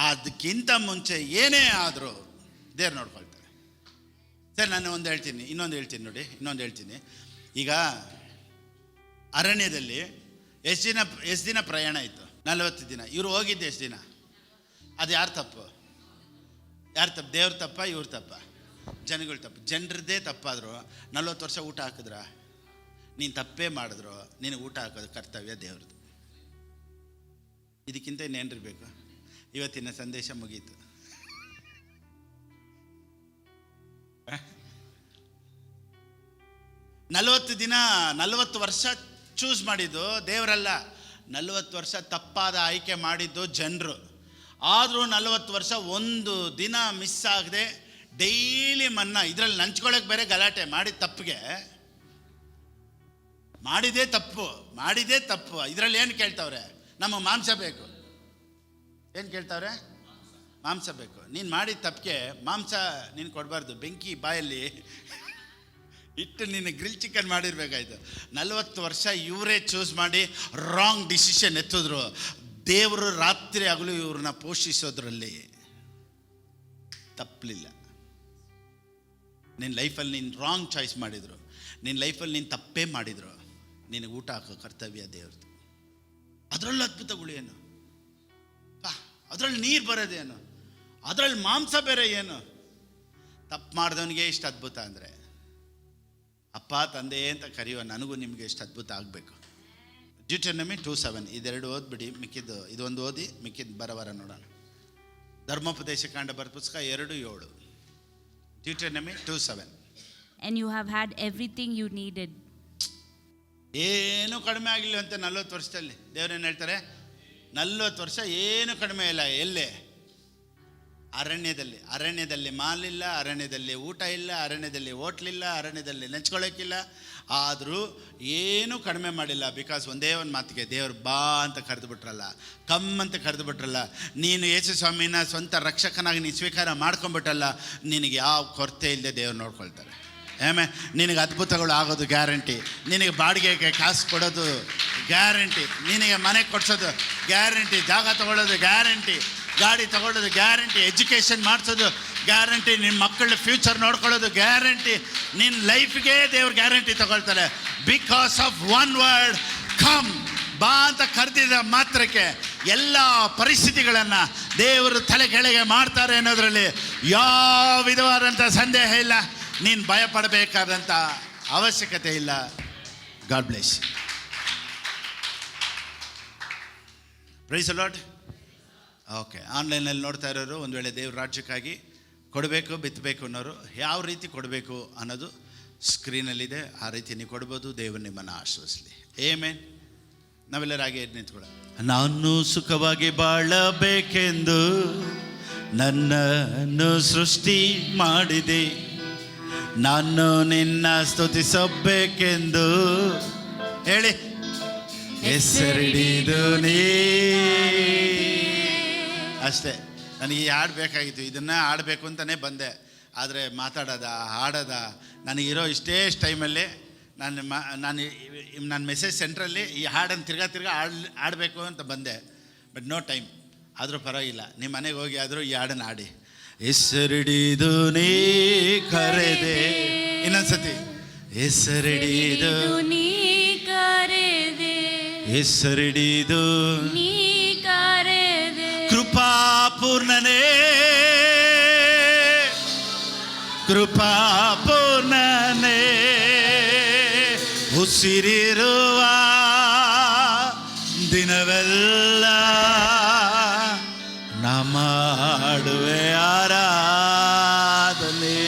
ಅದಕ್ಕಿಂತ ಮುಂಚೆ ಏನೇ ಆದರೂ ದೇವ್ರು ನೋಡ್ಕೊಳ್ತಾರೆ. ಸರ್, ನಾನು ಇನ್ನೊಂದು ಹೇಳ್ತೀನಿ. ಈಗ ಅರಣ್ಯದಲ್ಲಿ ಎಷ್ಟು ದಿನ ಪ್ರಯಾಣ ಇತ್ತು? 40 ದಿನ. ಇವರು ಹೋಗಿದ್ದು ಎಷ್ಟು ದಿನ? ಅದು ಯಾರು ತಪ್ಪು? ದೇವ್ರ ತಪ್ಪ, ಇವ್ರ ತಪ್ಪ? ಜನಗಳ ತಪ್ಪು. ಜನರದ್ದೇ ತಪ್ಪಾದರೂ 40 ವರ್ಷ ಊಟ ಹಾಕಿದ್ರ? ನೀನು ತಪ್ಪೇ ಮಾಡಿದ್ರು ನಿನಗೆ ಊಟ ಹಾಕೋದು ಕರ್ತವ್ಯ ದೇವ್ರದ್ದು. ಇದಕ್ಕಿಂತ ಇನ್ನೇನಿರಬೇಕು? ಇವತ್ತಿನ ಸಂದೇಶ ಮುಗೀತು. 40 ವರ್ಷ ಚೂಸ್ ಮಾಡಿದ್ದು ದೇವರಲ್ಲ, 40 ವರ್ಷ ತಪ್ಪಾದ ಆಯ್ಕೆ ಮಾಡಿದ್ದು ಜನರು. ಆದರೂ 40 ವರ್ಷ ಒಂದು ದಿನ ಮಿಸ್ ಆಗದೆ ಡೈಲಿ ಮನ್ನಾ. ಇದರಲ್ಲಿ ನಂಚ್ಕೊಳ್ಳೋಕೆ ಬೇರೆ ಗಲಾಟೆ, ಮಾಡಿದ ತಪ್ಪಿಗೆ ಮಾಡಿದೇ ತಪ್ಪು. ಇದರಲ್ಲಿ ಏನು ಕೇಳ್ತಾವ್ರೆ? ನಮ್ಮ ಮಾಂಸ ಬೇಕು. ಏನು ಕೇಳ್ತಾವ್ರೆ? ಮಾಂಸ ಬೇಕು. ನೀನು ಮಾಡಿದ ತಪ್ಪಿಗೆ ಮಾಂಸ ನೀನು ಕೊಡಬಾರ್ದು, ಬೆಂಕಿ ಬಾಯಲ್ಲಿ ಇಟ್ಟು ನೀನು ಗ್ರಿಲ್ ಚಿಕನ್ ಮಾಡಿರ್ಬೇಕಾಯ್ತು. 40 ವರ್ಷ ಇವರೇ ಚೂಸ್ ಮಾಡಿ ರಾಂಗ್ ಡಿಸಿಷನ್ ಎತ್ತಿದ್ರು. ದೇವರು ರಾತ್ರಿ ಹಗಲು ಇವ್ರನ್ನ ಪೋಷಿಸೋದ್ರಲ್ಲಿ ತಪ್ಪಲಿಲ್ಲ. ನಿನ್ನ ಲೈಫಲ್ಲಿ ನೀನು ರಾಂಗ್ ಚಾಯ್ಸ್ ಮಾಡಿದ್ರು, ನಿನ್ನ ಲೈಫಲ್ಲಿ ನೀನು ತಪ್ಪೇ ಮಾಡಿದ್ರು, ನಿನಗೆ ಊಟ ಹಾಕೋ ಕರ್ತವ್ಯ ದೇವ್ರದ್ದು. ಅದರಲ್ಲೂ ಅದ್ಭುತಗಳು ಏನು? ಅದರಲ್ಲಿ ನೀರು ಬರೋದೇನು? ಅದರಲ್ಲಿ ಮಾಂಸ ಬೇರೆ ಏನು? ತಪ್ಪು ಮಾಡಿದವನಿಗೆ ಇಷ್ಟು ಅದ್ಭುತ ಅಂದರೆ, ಅಪ್ಪ ತಂದೆ ಅಂತ ಕರೆಯುವ ನನಗೂ ನಿಮಗೆ ಎಷ್ಟು ಅದ್ಭುತ ಆಗಬೇಕು. ಡ್ಯೂಟರನಮಿ 2:7 ಇದೆರಡು ಓದ್ಬಿಡಿ, ಮಿಕ್ಕಿದ್ದು ಇದೊಂದು ಓದಿ, ಮಿಕ್ಕಿದ್ದು ಬರವರ ನೋಡೋಣ. ಧರ್ಮೋಪದೇಶ ಕಾಂಡ ಬರ ಪುಸ್ತಕ 2:7. ಡ್ಯೂಟರನಮಿ 2:7. And you have had everything you needed. ಏನು ಕಡಿಮೆ ಆಗಿಲ್ಲ ಅಂತ 40 ವರ್ಷದಲ್ಲಿ. ದೇವರೇನು ಹೇಳ್ತಾರೆ? 40 ವರ್ಷ ಏನು ಕಡಿಮೆ ಇಲ್ಲ. ಎಲ್ಲೇ? ಅರಣ್ಯದಲ್ಲಿ ಮಾಲಿಲ್ಲ, ಅರಣ್ಯದಲ್ಲಿ ಊಟ ಇಲ್ಲ, ಅರಣ್ಯದಲ್ಲಿ ಹೋಟ್ಲಿಲ್ಲ, ಅರಣ್ಯದಲ್ಲಿ ನೆಂಚ್ಕೊಳ್ಳೋಕ್ಕಿಲ್ಲ. ಆದರೂ ಏನೂ ಕಡಿಮೆ ಮಾಡಿಲ್ಲ. ಬಿಕಾಸ್ ಒಂದೇ ಒಂದು ಮಾತಿಗೆ ದೇವ್ರು ಬಾ ಅಂತ ಕರೆದು ಬಿಟ್ರಲ್ಲ, ಕಮ್ ಅಂತ ಕರೆದು ಬಿಟ್ರಲ್ಲ, ನೀನು ಯೇಸು ಸ್ವಾಮಿನ ಸ್ವಂತ ರಕ್ಷಕನಾಗಿ ನೀನು ಸ್ವೀಕಾರ ಮಾಡ್ಕೊಂಬಿಟ್ಟಲ್ಲ, ನಿನಗೆ ಯಾವ ಕೊರತೆ ಇಲ್ಲದೆ ದೇವ್ರು ನೋಡ್ಕೊಳ್ತಾರೆ. ನಿನಗೆ ಅದ್ಭುತಗಳು ಆಗೋದು ಗ್ಯಾರಂಟಿ, ನಿನಗೆ ಬಾಡಿಗೆಗೆ ಕಾಸು ಕೊಡೋದು ಗ್ಯಾರಂಟಿ, ನಿನಗೆ ಮನೆ ಕೊಡ್ಸೋದು ಗ್ಯಾರಂಟಿ, ಜಾಗ ತಗೊಳ್ಳೋದು ಗ್ಯಾರಂಟಿ, ಗಾಡಿ ತಗೊಳ್ಳೋದು ಗ್ಯಾರಂಟಿ, ಎಜುಕೇಷನ್ ಮಾಡಿಸೋದು ಗ್ಯಾರಂಟಿ, ನಿಮ್ಮ ಮಕ್ಕಳ ಫ್ಯೂಚರ್ ನೋಡ್ಕೊಳ್ಳೋದು ಗ್ಯಾರಂಟಿ. ನಿನ್ನ ಲೈಫ್ಗೆ ದೇವ್ರು ಗ್ಯಾರಂಟಿ ತಗೊಳ್ತಾರೆ. Because of one word come, ಬಾ ಅಂತ ಕರೆದಿದ್ದ ಮಾತ್ರಕ್ಕೆ ಎಲ್ಲ ಪರಿಸ್ಥಿತಿಗಳನ್ನು ದೇವರು ತಲೆ ಕೆಳಗೆ ಮಾಡ್ತಾರೆ ಅನ್ನೋದರಲ್ಲಿ ಯಾವ ವಿಧವಾದಂಥ ಸಂದೇಹ ಇಲ್ಲ. ನೀನು ಭಯಪಡಬೇಕಾದಂಥ ಅವಶ್ಯಕತೆ ಇಲ್ಲ. God bless. Praise the Lord. Okay, ಆನ್ಲೈನಲ್ಲಿ ನೋಡ್ತಾ ಇರೋರು ಒಂದು ವೇಳೆ ದೇವ್ರ ರಾಜ್ಯಕ್ಕಾಗಿ ಕೊಡಬೇಕು, ಬಿತ್ತಬೇಕು ಅನ್ನೋರು ಯಾವ ರೀತಿ ಕೊಡಬೇಕು ಅನ್ನೋದು ಸ್ಕ್ರೀನಲ್ಲಿದೆ. ಆ ರೀತಿ ನೀವು ಕೊಡ್ಬೋದು. ದೇವರು ನಿಮ್ಮನ್ನು ಆಶ್ರಯಿಸಲಿ. ಆಮೆನ್. ನಾವೆಲ್ಲರಾಗಿ ಎದ್ದು ನಿಂತ್ಕೊಳ್ಳ. ನಾನು ಸುಖವಾಗಿ ಬಾಳಬೇಕೆಂದು ನನ್ನನ್ನು ಸೃಷ್ಟಿ ಮಾಡಿದೆ, ನಾನು ನಿನ್ನ ಸ್ತುತಿಸಬೇಕೆಂದು ಹೇಳಿ ಹೆಸರಿಡಿದು ನೀ. ಅಷ್ಟೇ, ನನಗೆ ಈ ಹಾಡು ಬೇಕಾಗಿತ್ತು, ಇದನ್ನು ಆಡಬೇಕು ಅಂತಲೇ ಬಂದೆ. ಆದರೆ ಮಾತಾಡೋದ ಹಾಡೋದ ನನಗಿರೋ ಇಷ್ಟೇ ಟೈಮಲ್ಲಿ ನಾನು ಮೆಸೇಜ್ ಸೆಂಟ್ರಲ್ಲಿ ಈ ಹಾಡನ್ನು ತಿರ್ಗಾ ಆಡಬೇಕು ಅಂತ ಬಂದೆ. But no time. ಆದರೂ ಪರವಾಗಿಲ್ಲ, ನಿಮ್ಮ ಮನೆಗೆ ಹೋಗಿ ಆದರೂ ಈ ಹಾಡನ್ನು ಆಡಿ. ಹೆಸರಿಡಿದು ನೀ ಕರೆದೆ. ಇನ್ನೊಂದ್ಸತಿ ಹೆಸರಿಡಿದು ನೀ ಕರೆದೆ, ಹೆಸರಿಡಿದು ನೀ ಕರೆದೆ, ಕೃಪಾಪೂರ್ಣನೇ, ಕೃಪಾಪೂರ್ಣನೇ, ಉಸಿರಿರುವ ದಿನವೆಲ್ಲ ನಾ ಮಾಡುವೆ ಆರಾಧನೆ.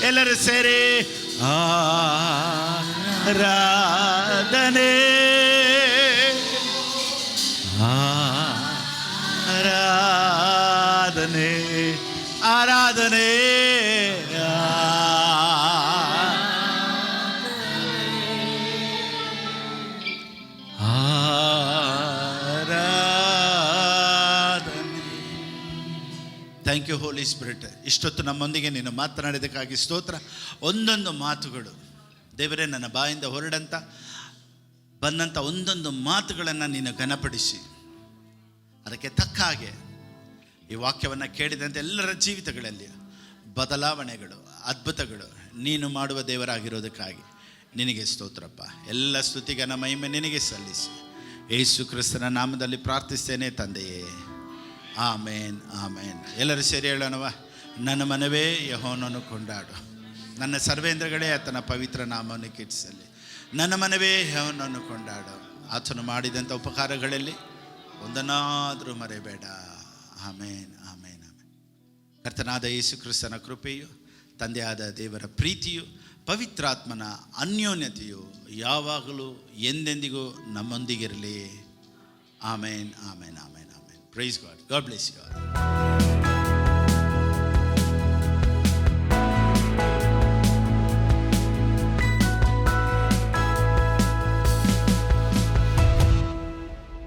ಎಲ್ಲರೂ ಸೇರಿ ಆರಾಧನೆ, ಆರಾಧನೆ, ಆರಾಧನೆ, ಥ್ಯಾಂಕ್ ಯು ಹೋಲಿ ಸ್ಪಿರಿಟ್. ಇಷ್ಟೊತ್ತು ನಮ್ಮೊಂದಿಗೆ ನೀನು ಮಾತನಾಡಿದ್ದಕ್ಕಾಗಿ ಸ್ತೋತ್ರ. ಒಂದೊಂದು ಮಾತುಗಳು ದೇವರೇ ನನ್ನ ಬಾಯಿಂದ ಬಂದಂಥ ಒಂದೊಂದು ಮಾತುಗಳನ್ನು ನೀನು ಘನಪಡಿಸಿ ಅದಕ್ಕೆ ತಕ್ಕ ಹಾಗೆ ಈ ವಾಕ್ಯವನ್ನು ಕೇಳಿದಂತೆ ಎಲ್ಲರ ಜೀವಿತಗಳಲ್ಲಿ ಬದಲಾವಣೆಗಳು, ಅದ್ಭುತಗಳು ನೀನು ಮಾಡುವ ದೇವರಾಗಿರೋದಕ್ಕಾಗಿ ನಿನಗೆ ಸ್ತೋತ್ರಪ್ಪ. ಎಲ್ಲ ಸ್ತುತಿಗನ ಮಹಿಮೆ ನಿನಗೆ ಸಲ್ಲಿಸಿ ಯೇಸು ಕ್ರಿಸ್ತನ ನಾಮದಲ್ಲಿ ಪ್ರಾರ್ಥಿಸ್ತೇನೆ ತಂದೆಯೇ, ಆಮೇನ್, ಆಮೇನ್. ಎಲ್ಲರೂ ಸೇರಿ ಹೇಳೋಣವ. ನನ್ನ ಮನವೇ ಯೆಹೋವನನ್ನು ಕೊಂಡಾಡು, ನನ್ನ ಸರ್ವೇಂದ್ರಗಳೇ ಆತನ ಪವಿತ್ರ ನಾಮವನ್ನು ಕೀರ್ತಿಸಲಿ. ನನ್ನ ಮನವೇ ಯೆಹೋವನನ್ನು ಕೊಂಡಾಡು, ಆತನು ಮಾಡಿದಂಥ ಉಪಕಾರಗಳಲ್ಲಿ ಒಂದನ್ನಾದರೂ ಮರೆಯಬೇಡ. ಆಮೇನ್, ಆಮೇನ್, ಆಮೇನ್. ಕರ್ತನಾದ ಯೇಸು ಕ್ರಿಸ್ತನ ಕೃಪೆಯು, ತಂದೆಯಾದ ದೇವರ ಪ್ರೀತಿಯು, ಪವಿತ್ರಾತ್ಮನ ಅನ್ಯೋನ್ಯತೆಯು ಯಾವಾಗಲೂ ಎಂದೆಂದಿಗೂ ನಮ್ಮೊಂದಿಗಿರಲಿ. Amen, amen, amen, amen. Praise God. God bless you all.